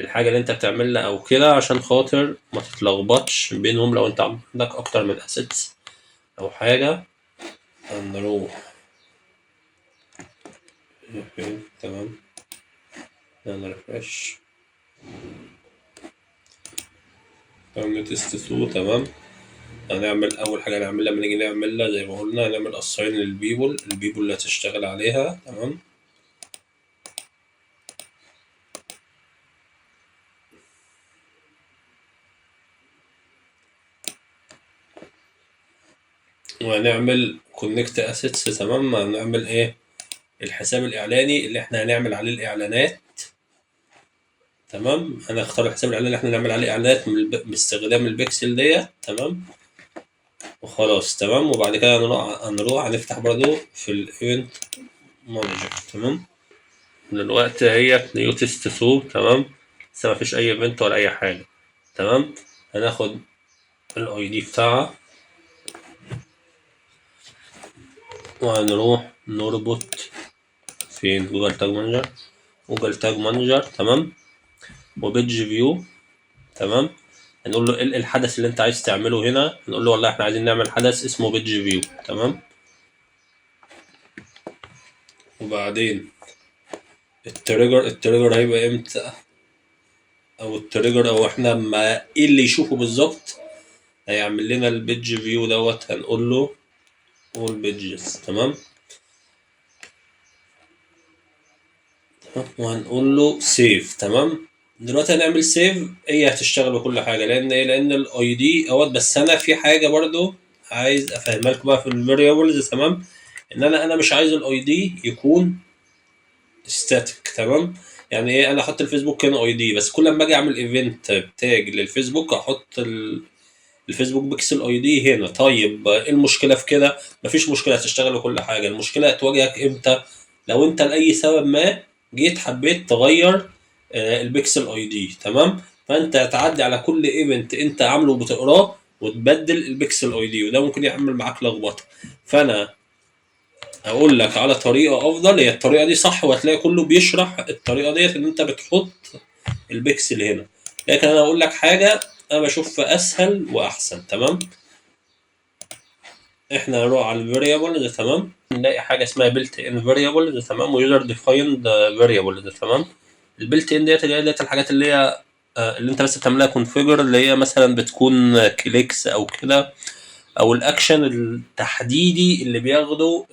الحاجة اللي انت بتعملها او كده، عشان خاطر ما تتلخبطش بينهم لو انت عندك اكتر من اسيتس او حاجة. هنروح فين؟ تمام، ريفرش. نيو تيست 2. تمام، هنعمل اول حاجه نعملها لما نيجي نعملها زي ما قلنا، هنعمل اساين للبيبول اللي هتشتغل عليها. تمام، وهنعمل كونكت اسيتس. تمام، هنعمل ايه؟ الحساب الاعلاني اللي احنا هنعمل عليه الاعلانات. تمام، هنختار الحساب الاعلاني اللي احنا نعمل عليه اعلانات باستخدام البيكسل ديت. تمام، وخلاص. تمام، وبعد كده هنروح هنفتح برضو في الايفنت مانجر. تمام، دلوقتي هي نيو تيست 2. تمام، لسه ما فيش اي ايفنت ولا اي حاجه. تمام، هناخد الاي دي بتاعها وهنروح نربط فين؟ جوجل تاج مانجر. تمام، وبيدج فيو. تمام، هنقول له ايه الحدث اللي انت عايز تعمله هنا. نقول له والله احنا عايزين نعمل حدث اسمه بيدج فيو. تمام، وبعدين التريجر هيبقى امتى، او التريجر او احنا ما ايه اللي يشوفه بالظبط هيعمل لنا البيدج فيو دوت. هنقول له all pages. تمام، وهنقول له سيف. تمام، دلوقتي هنعمل سيف. هي هتشتغل بكل حاجه لان ايه؟ لان الاي دي اهوت. بس انا في حاجه برضو عايز افهمها لكم بقى في الفاريبلز. تمام، ان انا مش عايز الاي دي يكون ستاتيك. تمام، يعني ايه؟ انا احط الفيسبوك هنا اي دي، بس كل ما اجي اعمل ايفنت تاج للفيسبوك احط الفيسبوك بيكسل اي دي هنا. طيب ايه المشكله في كده؟ مفيش مشكله، هتشتغل وكل حاجه. المشكله هتواجهك امتى؟ لو انت لاي سبب ما جيت حبيت تغير البيكسل اي دي. تمام، فانت هتعدي على كل ايفنت انت عامله بتقراه وتبدل البيكسل اي دي، وده ممكن يعمل معاك لخبطه. فانا هقول لك على طريقه افضل. هي الطريقه دي صح، وهتلاقي كله بيشرح الطريقه ديت ان انت بتحط البيكسل هنا. لكن انا اقول لك حاجه انا بشوفها اسهل واحسن. تمام، احنا هنروح على الفاريبل ده. تمام، نلاقي حاجه اسمها بيلت ان فاريبل ده. تمام، ويوزر ديفايند فاريبل ده. تمام، البيلت ان ديت اللي هي الحاجات اللي هي اللي انت بس بتعملها كونفيجر، اللي هي مثلا بتكون كليكس او كده، او الاكشن التحديدي اللي بياخده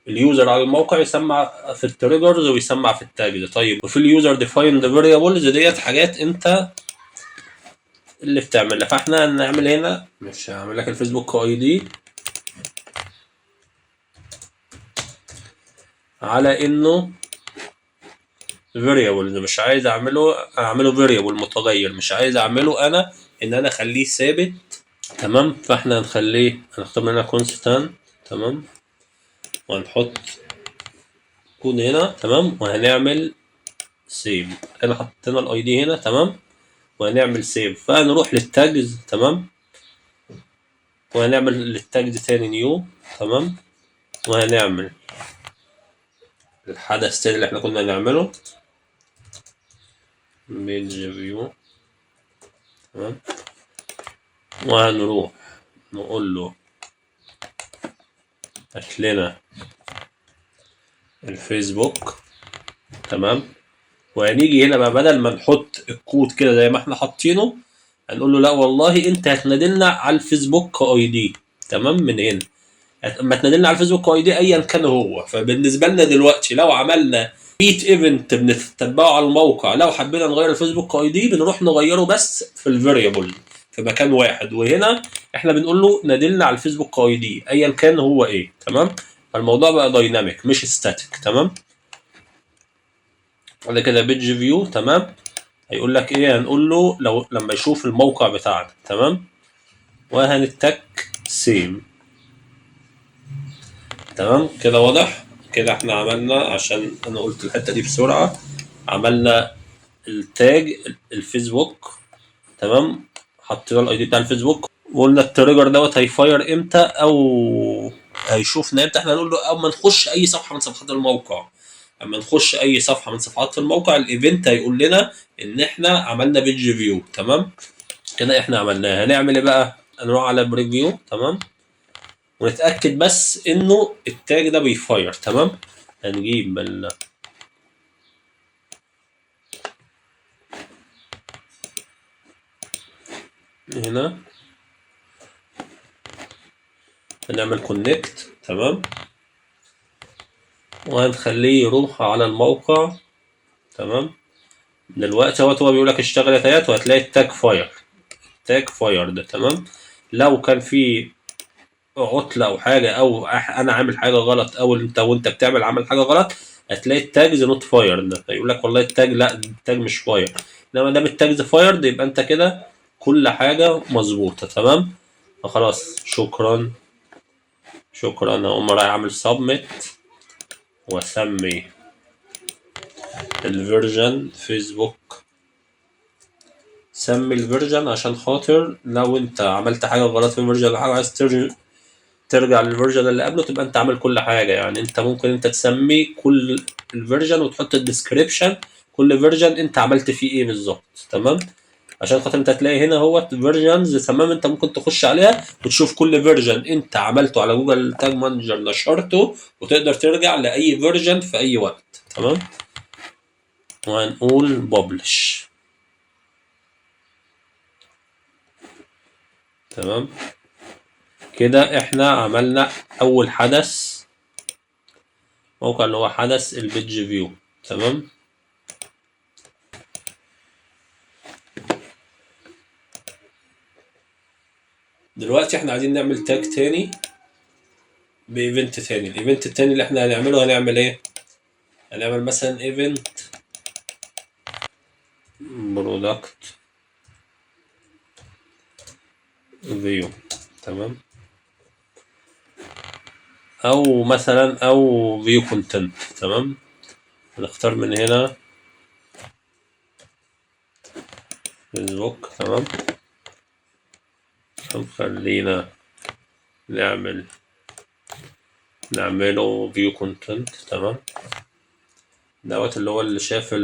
اليوزر على الموقع، يسمع في التريجرز ويسمع في التاج. طيب، وفي اليوزر ديفايند فاريبلز ديت حاجات انت اللي بتعملها. فاحنا هنعمل هنا، مش هعمل لك الفيسبوك اي دي على انه variable. مش عايز اعمله variable متغير. مش عايز اعمله انا ان انا اخليه ثابت. تمام، فاحنا هنختار هنا constant. تمام، وهنحط كود هنا. تمام، وهنعمل سيف. انا حطينا الاي دي هنا. تمام، وهنعمل سيف. فهنروح للتاجز. تمام، وهنعمل للتاجز تاني نيو. تمام، وهنعمل الحدث تاني اللي احنا كنا نعمله بيج فيو. تمام، وهنروح نقول له هات لنا الفيسبوك. تمام، وهنيجي هنا بقى بدل ما نحط الكود كده زي ما احنا حاطينه، هنقول له لا والله انت هتنادلنا على الفيسبوك اي دي. تمام، من هنا اما تنادلنا على الفيسبوك اي دي ايا كان هو. فبالنسبه لنا دلوقتي لو عملنا 100 ايفنت بنتبعه على الموقع، لو حبينا نغير الفيسبوك اي دي بنروح نغيره بس في الفاريبل في مكان واحد. وهنا احنا بنقول له نادلنا على الفيسبوك اي دي ايا كان هو ايه. تمام، فالموضوع بقى دايناميك مش ستاتيك. تمام، بعد كده بيج فيو. تمام، هيقول لك ايه؟ هنقول له لما يشوف الموقع بتاعنا. تمام، وهنتك سيم. تمام كده واضح. كده احنا عملنا، عشان انا قلت الحته دي بسرعه، عملنا التاج الفيسبوك، تمام، حطينا الاي دي بتاع الفيسبوك، وقلنا التريجر دوت هيفاير امتى او هيشوفنا امتى. احنا هنقول له اما نخش اي صفحه من صفحات الموقع، اما نخش اي صفحه من صفحات الموقع الايفنت هيقول لنا ان احنا عملنا بيج فيو. تمام كده احنا عملناها. هنعمل ايه بقى؟ نروح على بريفيو، تمام، ونتاكد بس انه التاج ده بيفاير. تمام، هنجيب هنا، هنعمل كونكت، تمام، وهنخليه يروح على الموقع. تمام، دلوقتي هو بيقول لك اشتغل يا تيات، وهتلاقي التاج فاير، تاج فاير ده. تمام، لو كان في عطله او حاجه، او انا عامل حاجه غلط، او انت وانت بتعمل عمل حاجه غلط، هتلاقي التاجز نوت فاير ده هيقول لك والله التاج، لا التاج مش فاير. انما دام التاجز فاير يبقى انت كده كل حاجه مظبوطه. تمام، فخلاص شكرا. شكرا، هقوم رايح اعمل سبميت واسمي الفيرجن فيسبوك. سمي الفيرجن عشان خاطر لو انت عملت حاجه غلط في الفيرجن او حاجه عايز ترجع للفيرجن اللي قبله، تبقى انت عامل كل حاجه. يعني انت ممكن انت تسمي كل الفيرجن وتحط الديسكريبشن كل فيرجن انت عملت فيه ايه بالظبط. تمام، عشان خاطر انت هتلاقي هنا هو فيرجنز، تمام، انت ممكن تخش عليها وتشوف كل فيرجن انت عملته على جوجل تاج مانجر نشرته، وتقدر ترجع لاي فيرجن في اي وقت. تمام، وهنقول ببلش. تمام كده احنا عملنا اول حدث موقع اللي هو حدث البيج فيو. تمام، دلوقتي احنا عايزين نعمل تاج تاني بايفنت تاني. الايفنت التاني اللي احنا هنعمله هنعمل ايه؟ هنعمل مثلا ايفنت برودكت فيو. تمام، او مثلا او فيو كونتنت. تمام، نختار من هنا فيسبوك. تمام، خلينا نعمله فيو كونتنت. تمام، دوت اللي هو اللي شاف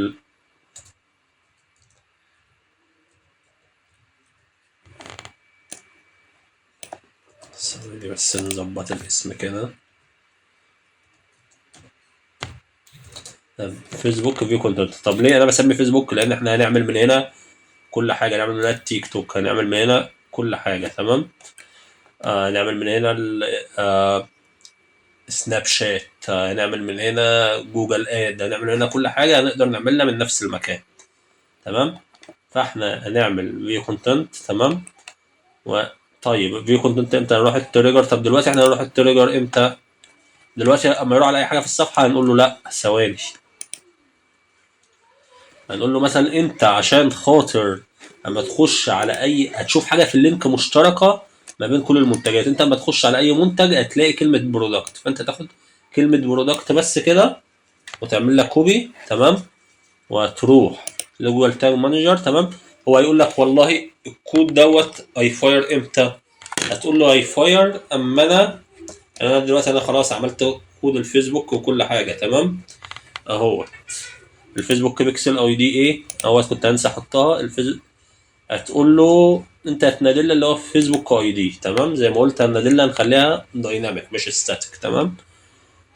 ثواني بس نظبط الاسم كده. فيسبوك فيو كونتنت. طب ليه انا بسمي فيسبوك؟ لان احنا هنعمل من هنا كل حاجه، هنعمل من هنا التيك توك، هنعمل من هنا كل حاجه. تمام، هنعمل من هنا سناب شات، هنعمل من هنا جوجل اد، هنعمل من هنا كل حاجه هنقدر نعملها من نفس المكان. تمام، فاحنا هنعمل فيو كونتنت. تمام، طيب فيو كونتنت امتى نروح التريجر؟ طب دلوقتي احنا هنروح التريجر امتى؟ دلوقتي اما يروح على اي حاجه في الصفحه هنقول له لا ثواني، هنقول له مثلا انت عشان خاطر اما تخش على اي هتشوف حاجه في اللينك مشتركه ما بين كل المنتجات. انت اما تخش على اي منتج هتلاقي كلمه برودكت، فانت تاخد كلمه برودكت بس كده وتعمل لك كوبي. تمام، وهتروح لجوجل تاج مانجر. تمام، هو هيقول لك والله الكود دوت هيفاير امتى؟ هتقول له هيفاير اما انا دلوقتي انا خلاص عملت كود الفيسبوك وكل حاجه. تمام، اهو الفيسبوك بيكسل اي دي ايه اهو، كنت هنسى احطها هتقول له انت هتنادل اللي هو فيسبوك اي دي. تمام، زي ما قلت هنادلها نخليها دايناميك مش ستاتيك. تمام،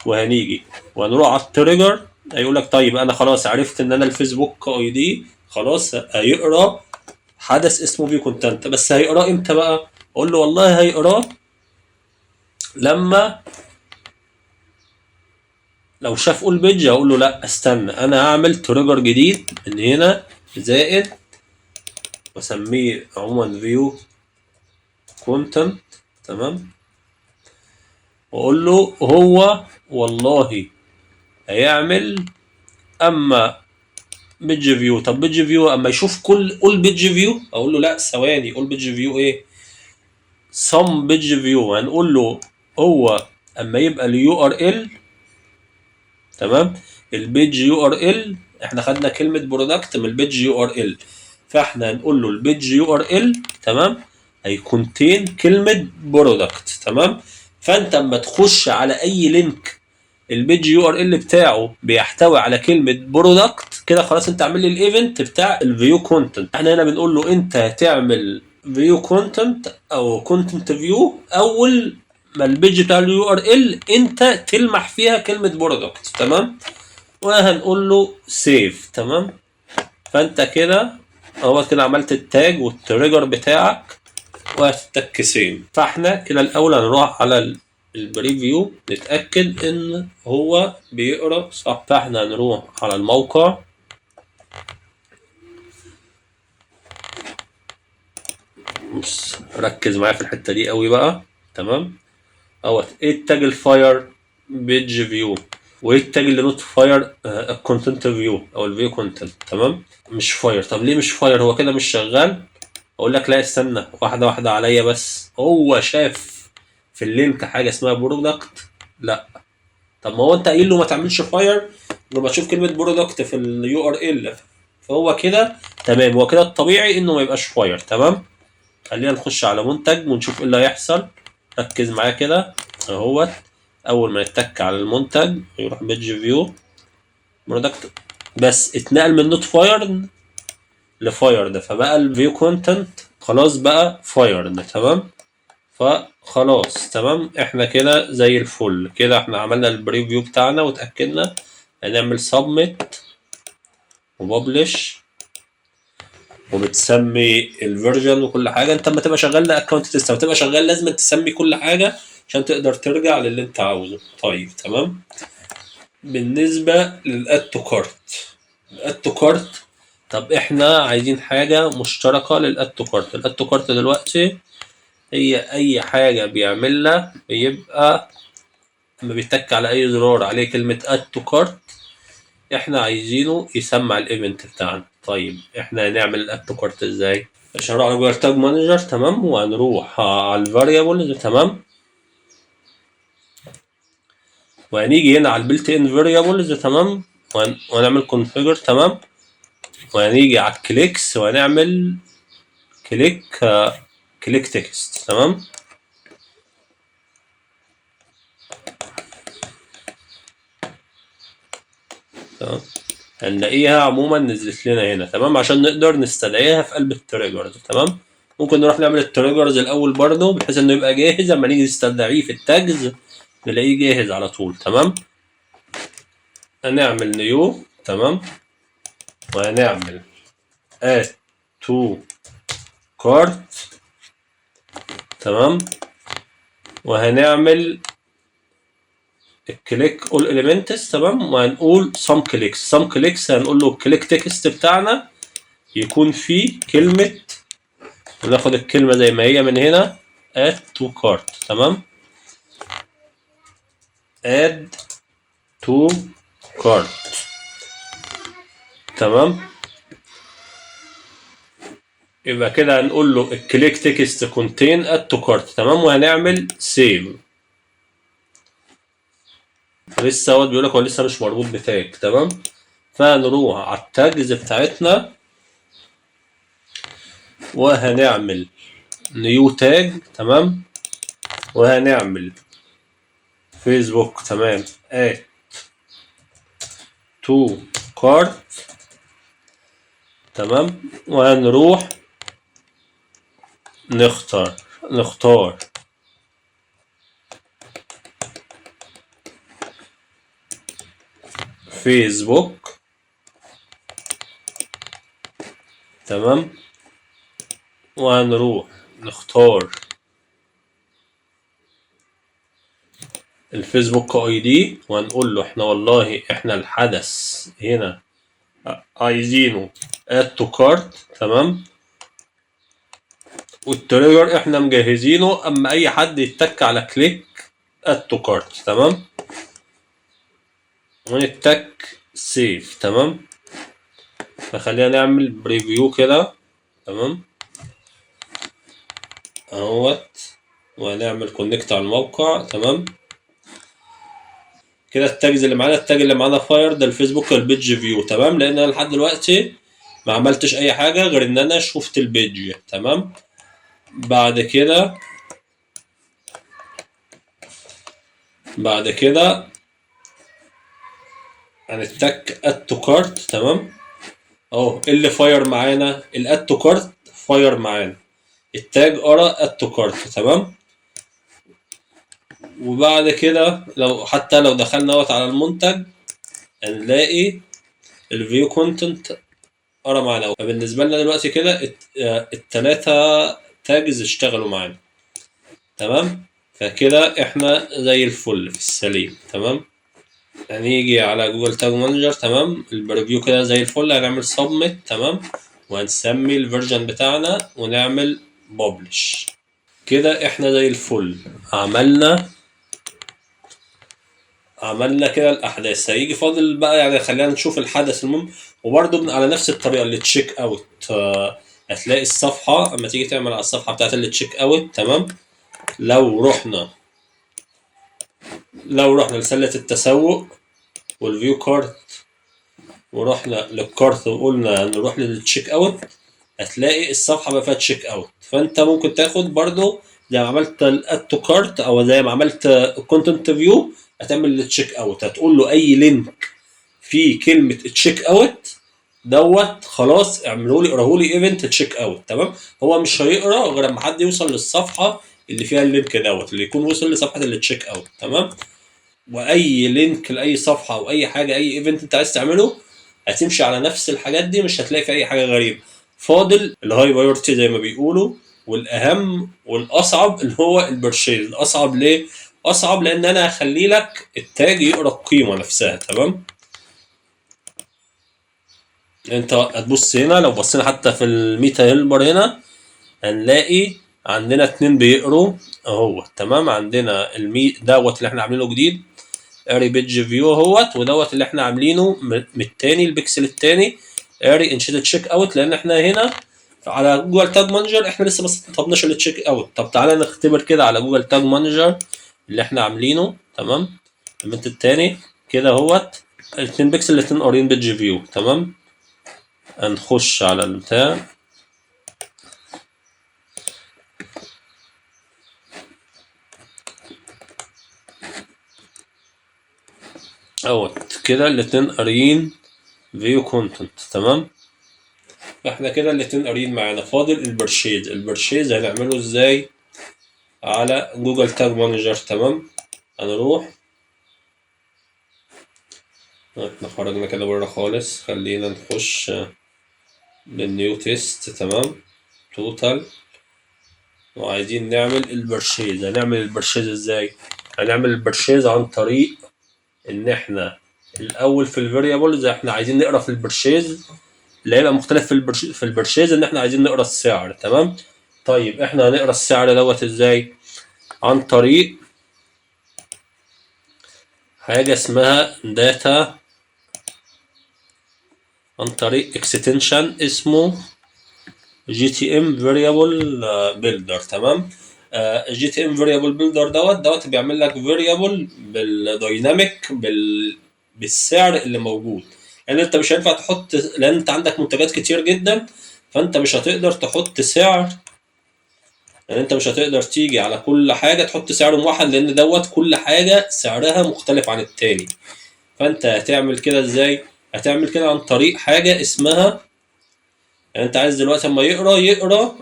وهنيجي وهنروح على التريجر. هيقول لك طيب انا خلاص عرفت ان انا الفيسبوك اي دي خلاص هيقرا حدث اسمه فيو كونتنت، بس هيقراه امتى بقى؟ اقول له والله هيقراه لما لو شاف اول بيج. هقول له لا استنى انا هعمل تريجر جديد من هنا زائد واسميه عموما فيو كونتنت. تمام، واقول له هو والله هيعمل اما بيج فيو. طب بيج فيو اما يشوف كل بيج فيو، اقول له لا ثواني، قول بيج فيو ايه؟ سم بيج فيو. هنقول له هو اما يبقى اليو ار ال، تمام، البيج يو ار ال، احنا خدنا كلمه برودكت من البيج يو ار ال، فاحنا هنقول له البيج يو ار ال، تمام، هيكونتين كلمه برودكت، تمام. فانت اما تخش على اي لينك البيج يو ار ال بتاعه بيحتوي على كلمه برودكت، كده خلاص انت عامل لي الايفنت بتاع الفيو كونتنت. احنا هنا بنقول له انت هتعمل فيو كونتنت او كونتنت فيو اول ما البيج بتاع اليو ار ال انت تلمح فيها كلمه برودكت، تمام، وهنقول له سيف، تمام. فانت كده هو كده عملت التاج والتريجر بتاعك وهتتك سيم. فاحنا كده الاول هنروح على البريفيو نتاكد ان هو بيقرا صح. فاحنا هنروح على الموقع، بص ركز معايا في الحته دي قوي بقى، تمام. اهوت ايه التاج الفاير بيج فيو، وايه التاج اللي نوت فاير الكونتنت فيو او الفيو كونتنت، تمام. مش فاير، طب ليه مش فاير؟ هو كده مش شغال. اقول لك لا استنى واحده واحده عليا، بس هو شاف في اللينك حاجه اسمها برودكت؟ لا. طب ما هو انت قايل له ما تعملش فاير لما تشوف كلمه برودكت في اليو ار ال، فهو كده تمام، هو كده الطبيعي انه ما يبقاش فاير، تمام. خلينا نخش على منتج ونشوف ايه اللي هيحصل. ركز معايا كده اهوت، اول ما نتك على المنتج يروح بيج فيو برودكت، بس اتنقل من نوت فاير لفاير ده، فبقى الفيو كونتنت خلاص بقى فاير ده، تمام. فخلاص تمام، احنا كده زي الفل كده، احنا عملنا البريفيو بتاعنا وتأكدنا. هنعمل سبميت وببلش وبتسمي الفيرجن وكل حاجه. انت لما تبقى شغال اكونت تيست وتبقى شغال لازم تسمي كل حاجه عشان تقدر ترجع للي انت عاوزه. طيب تمام. بالنسبه للاد تو كارت، الاد تو كارت، طب احنا عايزين حاجه مشتركه للاد تو كارت. الاد تو كارت دلوقتي هي اي حاجه بيعملها بيبقى لما بيتك على اي زرار عليه كلمه اد تو كارت احنا عايزينه يسمع الايفنت بتاعنا. طيب احنا هنعمل الاد تو كارت ازاي؟ مش هنروح على جوجل تاج مانجر، تمام، وهنروح على الفاريبلز، تمام، وهنيجي هنا على البيلت ان فاريبلز، تمام، وهنعمل كونفيجر، تمام، وهنيجي على الكليكس وهنعمل كليك كليك تكست، تمام. تمام، هنلاقيها عموما نزلت لنا هنا، تمام، عشان نقدر نستدعيها في قلب التريجرز، تمام. ممكن نروح نعمل التريجرز الاول برضه بحيث انه يبقى جاهز لما نيجي نستدعيه في التاجز نلاقيه جاهز على طول، تمام. هنعمل نيو، تمام، وهنعمل add to cart، تمام، وهنعمل الكليك all elements، تمام، وهنقول some clicks هنقول له الكليك تكست بتاعنا يكون فيه كلمة، وناخد الكلمة زي ما هي من هنا add to cart، تمام، add to cart، تمام. يبقى كده هنقول له الكليك تكست contain add to cart، تمام، وهنعمل save. لسه هو بيقول لك هو لسه مش مربوط بتاج، تمام. فهنروح على التاجز بتاعتنا وهنعمل نيو تاج، تمام، وهنعمل فيسبوك، تمام، add to cart، تمام، وهنروح نختار فيسبوك، تمام، وهنروح نختار الفيسبوك اي دي وهنقول له احنا والله احنا الحدث هنا عايزينه add to cart، تمام، والتريجر احنا مجهزينه اما اي حد يتك على كليك add to cart، تمام، ونتك سيف، تمام. فخلينا نعمل بريفيو كده، تمام، اهوت، وهنعمل كونكت على الموقع، تمام، كده التاجز اللي معانا، التاج اللي معانا فاير ده الفيسبوك البيج فيو، تمام، لان انا لحد دلوقتي ما عملتش اي حاجه غير ان انا شفت البيج، تمام. بعد كده هنتك اد تو كارت، تمام. اهو اللي فاير معانا الاد تو كارت، فاير معانا التاج ارى اد تو كارت، تمام. وبعد كده لو دخلنا على المنتج هنلاقي الفيو كونتنت ارى معانا. فبالنسبه لنا دلوقتي كده التلاته تاجز اشتغلوا معانا، تمام. فكده احنا زي الفل في السليم، تمام. هنيجي على جوجل تاج مانجر، تمام، البريفيو كده زي الفل، هنعمل سبميت، تمام، وهنسمي الفيرجن بتاعنا ونعمل ببلش. كده احنا زي الفل، عملنا كده الاحداث. هيجي فاضل بقى يعني خلينا نشوف الحدث المهم. وبرده على نفس الطريقه اللي تشيك اوت، هتلاقي الصفحه اما تيجي تعمل على الصفحه بتاعت اللي تشيك اوت، تمام. لو رحنا لسله التسوق والفيو كارت، ورحنا للكارت وقلنا نروح للتشيك اوت، هتلاقي الصفحه بقى فيها تشيك اوت. فانت ممكن تاخد برضو زي ما عملت الاد تو كارت او زي ما عملت كونتنت فيو، هتعمل التشيك اوت، هتقول له اي لينك في كلمه تشيك اوت خلاص اعملوا لي اقراه لي ايفنت تشيك اوت، تمام. هو مش هيقرا غير لما حد يوصل للصفحه اللي فيها اللينك اللي يكون وصل لصفحه التشيك اوت، تمام. واي لينك لاي صفحه او اي حاجه اي ايفنت انت عايز تعمله هتمشي على نفس الحاجات دي، مش هتلاقي في اي حاجه غريبه. فاضل الهاي بايورتي زي ما بيقولوا، والاهم والاصعب اللي هو البرشيز. الاصعب ليه؟ اصعب لان انا هخلي لك التاج يقرا القيمه نفسها، تمام. انت هتبص هنا، لو بصينا حتى في الميتا هيلبر هنا هنلاقي عندنا اتنين بيقروا اهو، تمام. عندنا اللي احنا عاملينه جديد اري بيج فيو اهوت، اللي احنا عاملينه من التاني البكسل التاني اري انشيت تشيك اوت، لان احنا هنا على جوجل تاج مانجر احنا لسه ما سطبناش التشيك اوت. طب تعالى نختبر كده على جوجل تاج مانجر اللي احنا عاملينه، تمام. البنت التاني كده اهوت الاتنين بكسل الاتنين قارين بيج فيو، تمام. هنخش على البتاع اهوت كده الاتنين قارين فيو كونتنت، تمام. فاحنا كده الاتنين قاريين معانا. فاضل البرشيز هنعمله ازاي على جوجل تاج مانجر، تمام. هنروح احنا خرجنا كده بره خالص، خلينا نخش للنيو تيست، تمام، توتال، وعايزين نعمل البرشيز. هنعمل البرشيز ازاي؟ هنعمل البرشيز عن طريق ان احنا الاول في الفاريبلز احنا عايزين نقرا في البرشيز اللي هيبقى مختلف في البرشيز ان احنا عايزين نقرا السعر، تمام. طيب احنا هنقرا السعر ازاي؟ عن طريق حاجة اسمها داتا، عن طريق اكستنشن اسمه جي تي ام فاريبل بيلدر، تمام. جي تي ام فاريبل بيلدر دوت بيعمل لك فاريبل بالدايناميك بالسعر اللي موجود. يعني انت مش هينفع تحط، لان انت عندك منتجات كتير جدا، فانت مش هتقدر تحط سعر. يعني انت مش هتقدر تيجي على كل حاجه تحط سعر واحد، لان كل حاجه سعرها مختلف عن التاني. فانت هتعمل كده ازاي؟ هتعمل كده عن طريق حاجه اسمها، يعني انت عايز دلوقتي اما يقرا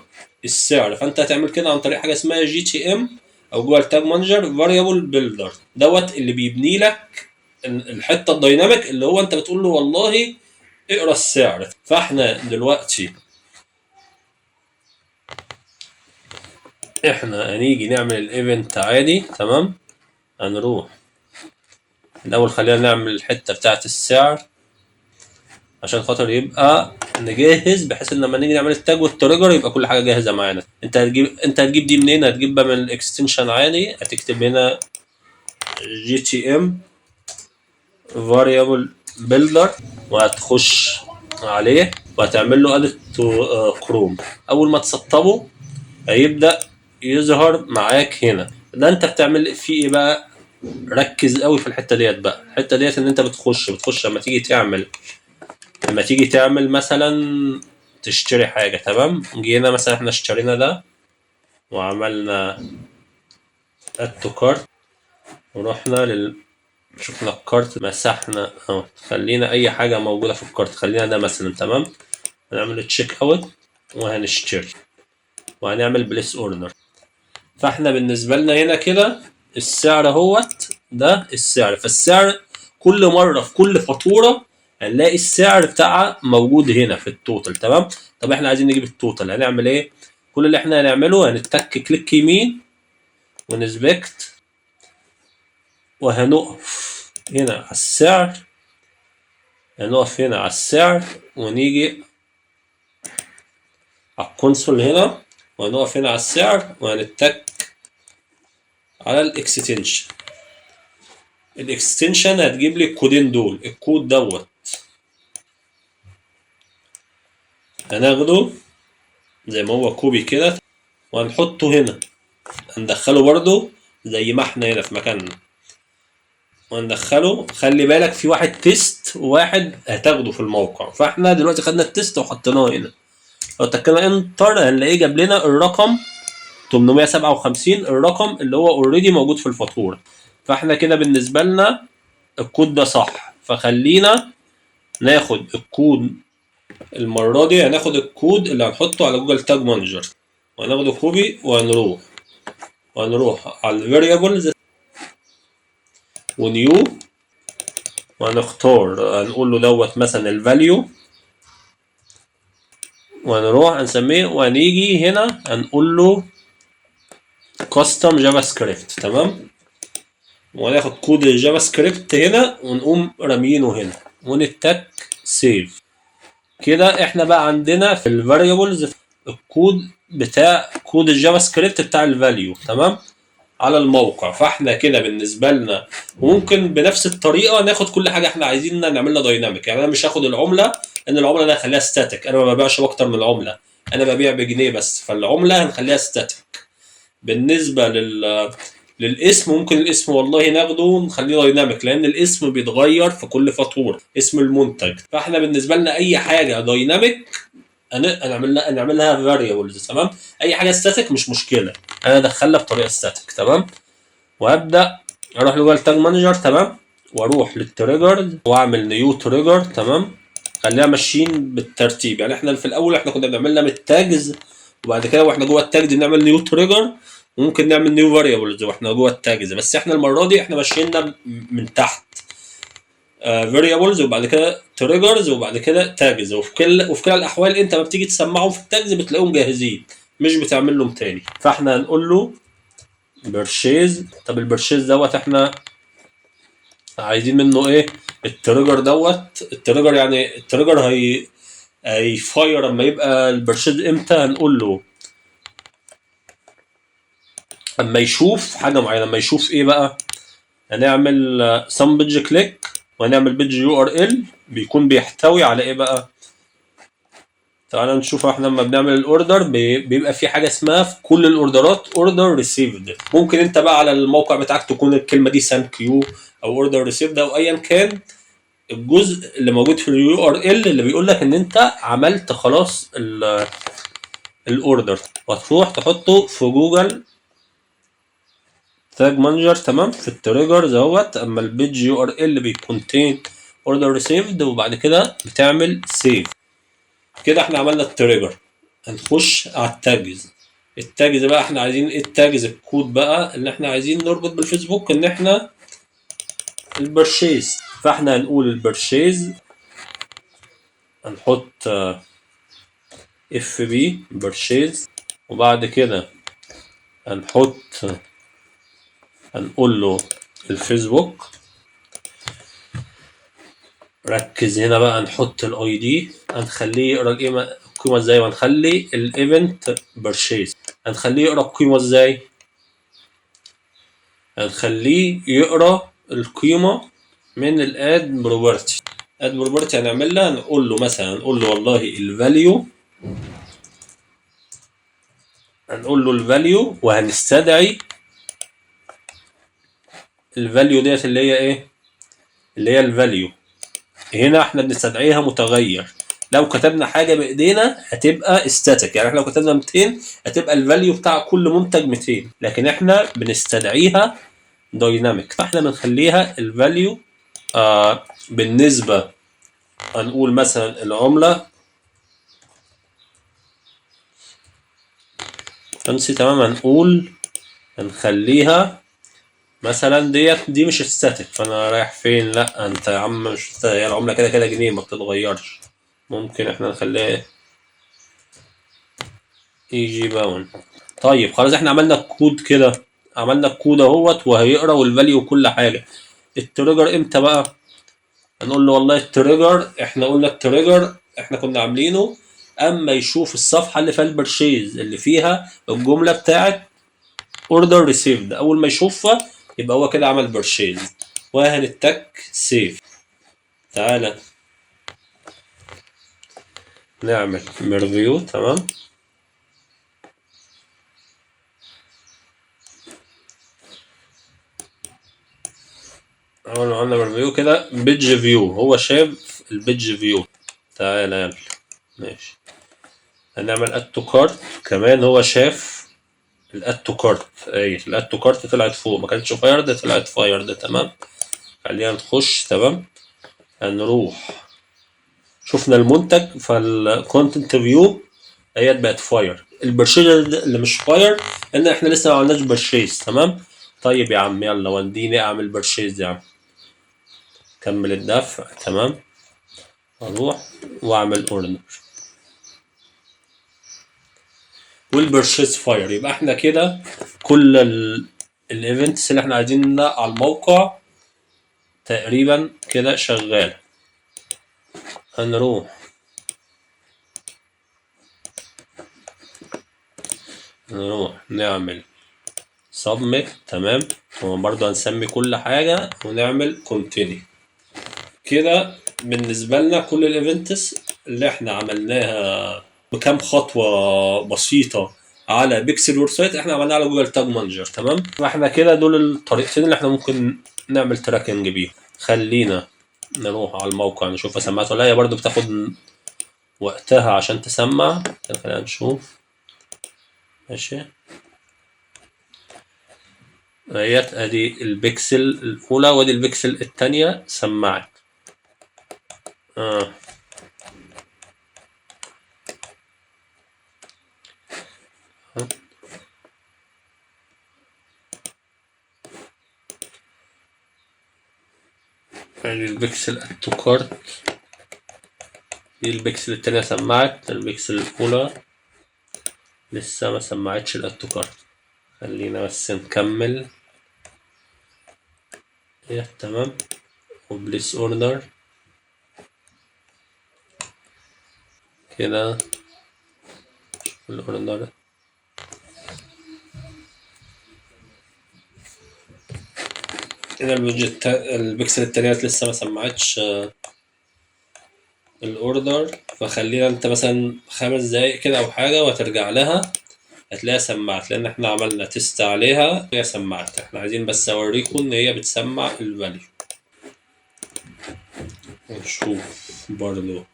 السعر، فانت هتعمل كده عن طريق حاجه اسمها جي تي ام او جوجل تاج مانجر فاريبل بيلدر اللي بيبني لك الحته الدايناميك اللي هو انت بتقول له والله اقرا السعر. فاحنا دلوقتي احنا هنيجي نعمل الايفنت عادي، تمام. هنروح الاول خلينا نعمل الحته بتاعه السعر عشان خاطر يبقى نجهز، بحيث ان لما نيجي نعمل التاج والتريجر يبقى كل حاجه جاهزه معانا. انت هتجيب دي منين؟ هتجيبها من الاكستنشن عادي، هتكتب هنا جي تي ام فاريبل بيلدر وهتخش عليه وهتعمل له ادت كروم. اول ما تسطبه هيبدا يظهر معاك هنا. ده انت بتعمل فيه ايه بقى؟ ركز قوي في الحته ديت بقى. الحته ديت ان انت بتخش لما تيجي تعمل مثلا تشتري حاجه، تمام. جينا مثلا احنا اشترينا ده وعملنا اد تو كارت، ورحنا شفنا الكارت، مسحنا اهو، خلينا اي حاجه موجوده في الكارت، خلينا ده مثلا، تمام. هنعمل تشيك اوت وهنشتري وهنعمل بليس اوردر. فاحنا بالنسبه لنا هنا كده السعر اهوت، ده السعر. فالسعر كل مره في كل فاتوره هنلاقي السعر بتاعها موجود هنا في التوتال، تمام. طب احنا عايزين نجيب التوتال، هنعمل ايه؟ كل اللي احنا هنعمله هنتك كليك يمين ونسبكت، وهنقف هنا على السعر، هنقف هنا على السعر ونيجي على الكونسول هنا، وهنقف هنا على السعر وهنتك على الاكستنشن. الاكستنشن هتجيب لي الكودين دول، الكود دوت هناخده زي ما هو كوبي كده وهنحطه هنا، هندخله برضو زي ما احنا هنا في مكاننا وهندخله. خلي بالك في واحد تيست وواحد هتاخده في الموقع، فاحنا دلوقتي خدنا التيست وحطيناه هنا. لو تكنا انتر هنلاقيه جاب لنا الرقم 857، الرقم اللي هو اوريدي موجود في الفاتوره. فاحنا كده بالنسبه لنا الكود ده صح. فخلينا ناخد الكود المره دي، هناخد الكود اللي هنحطه على جوجل تاج مانجر وهناخده كوبي وهنروح على الفاريبلز ونيو، وهنختار هنقول له دوت مثلا الفاليو، وهنروح هنسميه وهنيجي هنا هنقول له كاستم جافا سكريبت، تمام. وهناخد كود الجافا سكريبت هنا ونقوم رامينه هنا ونتك سيف. كده احنا بقى عندنا في الفاريبلز الكود بتاع كود الجافا سكريبت بتاع الفاليو، تمام، على الموقع. فاحنا كده بالنسبه لنا ممكن بنفس الطريقه ناخد كل حاجه احنا عايزين نعملها دايناميك. يعني انا مش هاخد العمله، ان العمله انا هخليها ستاتيك، انا ما ببيعش باكتر من العمله، انا ببيع بجنيه بس، فالعمله هنخليها ستاتيك. بالنسبه للاسم، ممكن الاسم والله ناخده نخليه دايناميك، لان الاسم بيتغير في كل فاتوره، اسم المنتج. فاحنا بالنسبه لنا اي حاجه دايناميك نعملها فاريبلز، تمام. اي حاجه ستاتيك مش مشكله، انا ادخلها بطريقه ستاتيك، تمام. وابدا اروح لجوجل تاج مانجر، تمام، واروح للتريجر واعمل نيو تريجر، تمام. خلينا ماشيين بالترتيب. يعني احنا في الاول احنا كنا بنعملها من التاجز، وبعد كده واحنا جوه التاجز نعمل نيو تريجر، وممكن نعمل نيو فاريبلز واحنا جوه التاجز. بس احنا المره دي احنا ماشيين من تحت فاريبلز وبعد كده تريجرز وبعد كده تاجز. وفي كلا الاحوال انت ما بتيجي تسمعهم في التاجز بتلاقيهم جاهزين، مش بتعمل لهم تاني. فاحنا هنقول له برشيز. طب البرشيز دوت احنا عايزين منه ايه؟ التريجر دوت. التريجر يعني التريجر هيفاير لما يبقى البرشيز امتى؟ هنقول له اما يشوف حاجه معينه. لما يشوف ايه بقى؟ هنعمل سم بيج كليك وهنعمل بيج يو ار ال بيكون بيحتوي على ايه بقى؟ تعالى نشوف. احنا لما بنعمل الاوردر بيبقى في حاجه اسمها في كل الاوردرات اوردر ريسيفد. ممكن انت بقى على الموقع بتاعك تكون الكلمه دي ثانك يو او اوردر ريسيفد او ايا كان الجزء اللي موجود في اليو ار ال اللي بيقول لك ان انت عملت خلاص الاوردر، وتروح تحطه في جوجل تاج مانجر، تمام، في التريجرز اهوت. اما البيج يو ار ال بيكونتين اوردر ريسيفد وبعد كده بتعمل سيف. كده احنا عملنا التريجر. هنخش على التاجز. التاجز بقى احنا عايزين ايه؟ التاجز الكود بقى اللي احنا عايزين نربط بالفيسبوك ان احنا البرشيز. فاحنا هنقول البرشيز، هنحط اف بي برشيز، وبعد كده هنقول له الفيسبوك. ركز هنا بقى، نحط الاي دي هنخليه يقرا القيمه ازاي، وهنخلي الايفنت برشيز هنخليه يقرا القيمه ازاي؟ هنخليه يقرا القيمه من الاد بروبرتي. اد بروبرتي هنعملها، نقول له مثلا نقول له والله الفاليو، هنقول له الفاليو وهنستدعي الفاليو ديت اللي هي ايه؟ اللي هي الفاليو. هنا احنا بنستدعيها متغير. لو كتبنا حاجه بايدينا هتبقى استاتيك، يعني احنا لو كتبنا 200 هتبقى الفاليو بتاع كل منتج 200، لكن احنا بنستدعيها دايناميك، فاحنا بنخليها الفاليو بالنسبه، هنقول مثلا العمله فانسي، تمام، هنخليها مثلا دي مش استاتيك، فانا رايح فين؟ لا انت يا عم مش هي العمله كده كده جنيه ما بتتغيرش. ممكن احنا نخليها اي جي باون. طيب خلاص احنا عملنا الكود كده، عملنا الكود اهوت وهيقرا والفاليو وكل حاجه. التريجر امتى بقى؟ هنقول له والله التريجر، احنا قلنا التريجر احنا كنا عاملينه اما يشوف الصفحه اللي فيها البرشيز اللي فيها الجمله بتاعت اوردر ريسيفد، اول ما يشوفها يبقى هو كده عمل برشيز، وهنتك سيف. تعالى نعمل ريفيو. تمام، اول ما عملنا ريفيو كده بيج فيو، هو شاف البيج فيو. تعالى يلا ماشي، هنعمل اد تو كارت كمان، هو شاف الاد تو كارت، اي الاد تو كارت طلعت فوق، ما كانتش فايرد طلعت فايرد. تمام، خلينا نخش. تمام، هنروح شفنا المنتج فالكونتنت فيو هي بقت فاير، البرشيز اللي مش فاير ان احنا لسه ما عملناش برشيز. تمام، طيب يا عم يلا وديني اعمل برشيز يا عم، كمل الدفع. تمام، اروح واعمل اوردر والبرشيز فاير، يبقى احنا كده كل الايفنتس اللي احنا عايزينها على الموقع تقريبا كده شغال. هنروح نعمل سبميت. تمام، وبرضه هنسمي كل حاجة ونعمل كونتينيو. كده بالنسبة لنا كل الايفنتس اللي احنا عملناها بكام خطوة بسيطة على بيكسل ويب سايت احنا عملناها على جوجل تاج مانجر. تمام، فاحنا كده دول الطريقتين اللي احنا ممكن نعمل تراكنج بيهم. خلينا نروح على الموقع نشوف سمعت ولا لا، هي برضه بتاخد وقتها عشان تسمع. خلينا نشوف. ماشي، اهيت ادي البكسل الاولى وادي البكسل الثانيه سمعت. اه ادي البكسل اتو كارت، دي البكسل التانية سمعت، البكسل الأولى لسه ما سمعتش الاتو كارت. خلينا بس نكمل. تمام، وبليس اوردر كده الاوردر. كده البكسل التانية لسه ما سمعتش الاوردر، فخلينا انت مثلا 5 دقايق كده او حاجة وهترجع لها هتلاقيها سمعت، لان احنا عملنا تيست عليها هي سمعت. احنا عايزين بس اوريكم ان هي بتسمع الفاليو. ونشوف برضو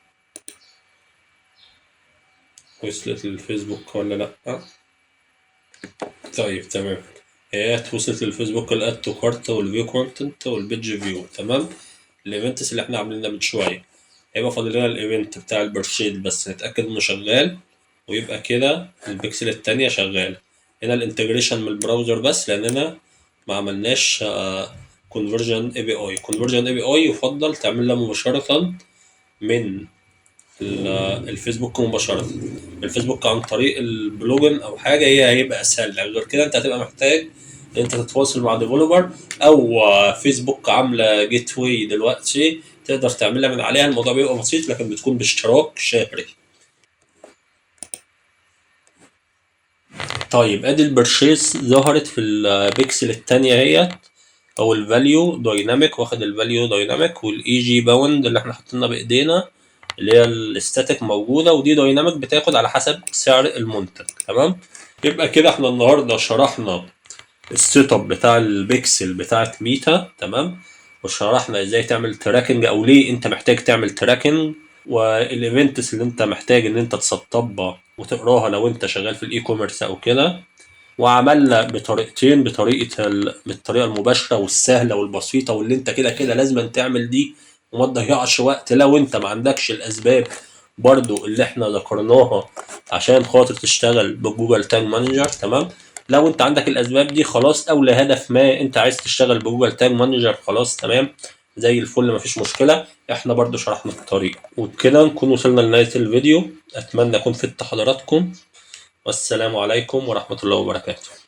وصلت للفيسبوك ولا لا. طيب تمام، هي وصلت للفيسبوك الاد تو كارت والفيو كونتنت والبيج فيو. تمام، الايفنتس اللي احنا عاملينها من شويه، هيبقى فاضل لنا الايفنت بتاع البرشيد بس نتاكد انه شغال، ويبقى كده البكسل التانية شغال. هنا الانتجريشن من البراوزر بس لاننا ما عملناش كونفرجن اي بي اي. كونفرجن اي بي اي يفضل تعملها مباشره من الفيسبوك مباشره. الفيسبوك عن طريق البلوجن او حاجه هي هيبقى اسهل، غير كده انت هتبقى محتاج ان انت تتواصل مع ديفلوبر او فيسبوك عامله جيت واي دلوقتي تقدر تعملها من عليها. الموضوع بيبقى بسيط لكن بتكون باشتراك شهري. طيب ادي البرشيس ظهرت في البيكسل التانية هي، او الفاليو دايناميك، واخد الفاليو دايناميك، والاي جي باوند اللي احنا حاطينها بايدينا اللي هي الاستاتيك موجوده، ودي دايناميك بتاخد على حسب سعر المنتج. تمام، يبقى كده احنا النهارده شرحنا السيت اب بتاع البيكسل بتاعت ميتا، تمام، وشرحنا ازاي تعمل تراكنج او ليه انت محتاج تعمل تراكنج، والايفنتس اللي انت محتاج ان انت تسطبها وتقراها لو انت شغال في الاي كوميرس او كده. وعملنا بطريقتين، بالطريقه المباشره والسهله والبسيطه واللي انت كده كده لازم تعمل دي وما تضيعش وقت لو انت ما عندكش الاسباب برضو اللي احنا ذكرناها عشان خاطر تشتغل بجوجل تاج مانجر، تمام. لو انت عندك الاسباب دي خلاص، او لهدف ما انت عايز تشتغل بجوجل تاج مانجر، خلاص تمام زي الفل مفيش مشكله. احنا برضو شرحنا الطريقه، وبكده نكون وصلنا لنهايه الفيديو. اتمنى اكون فدت حضراتكم، والسلام عليكم ورحمه الله وبركاته.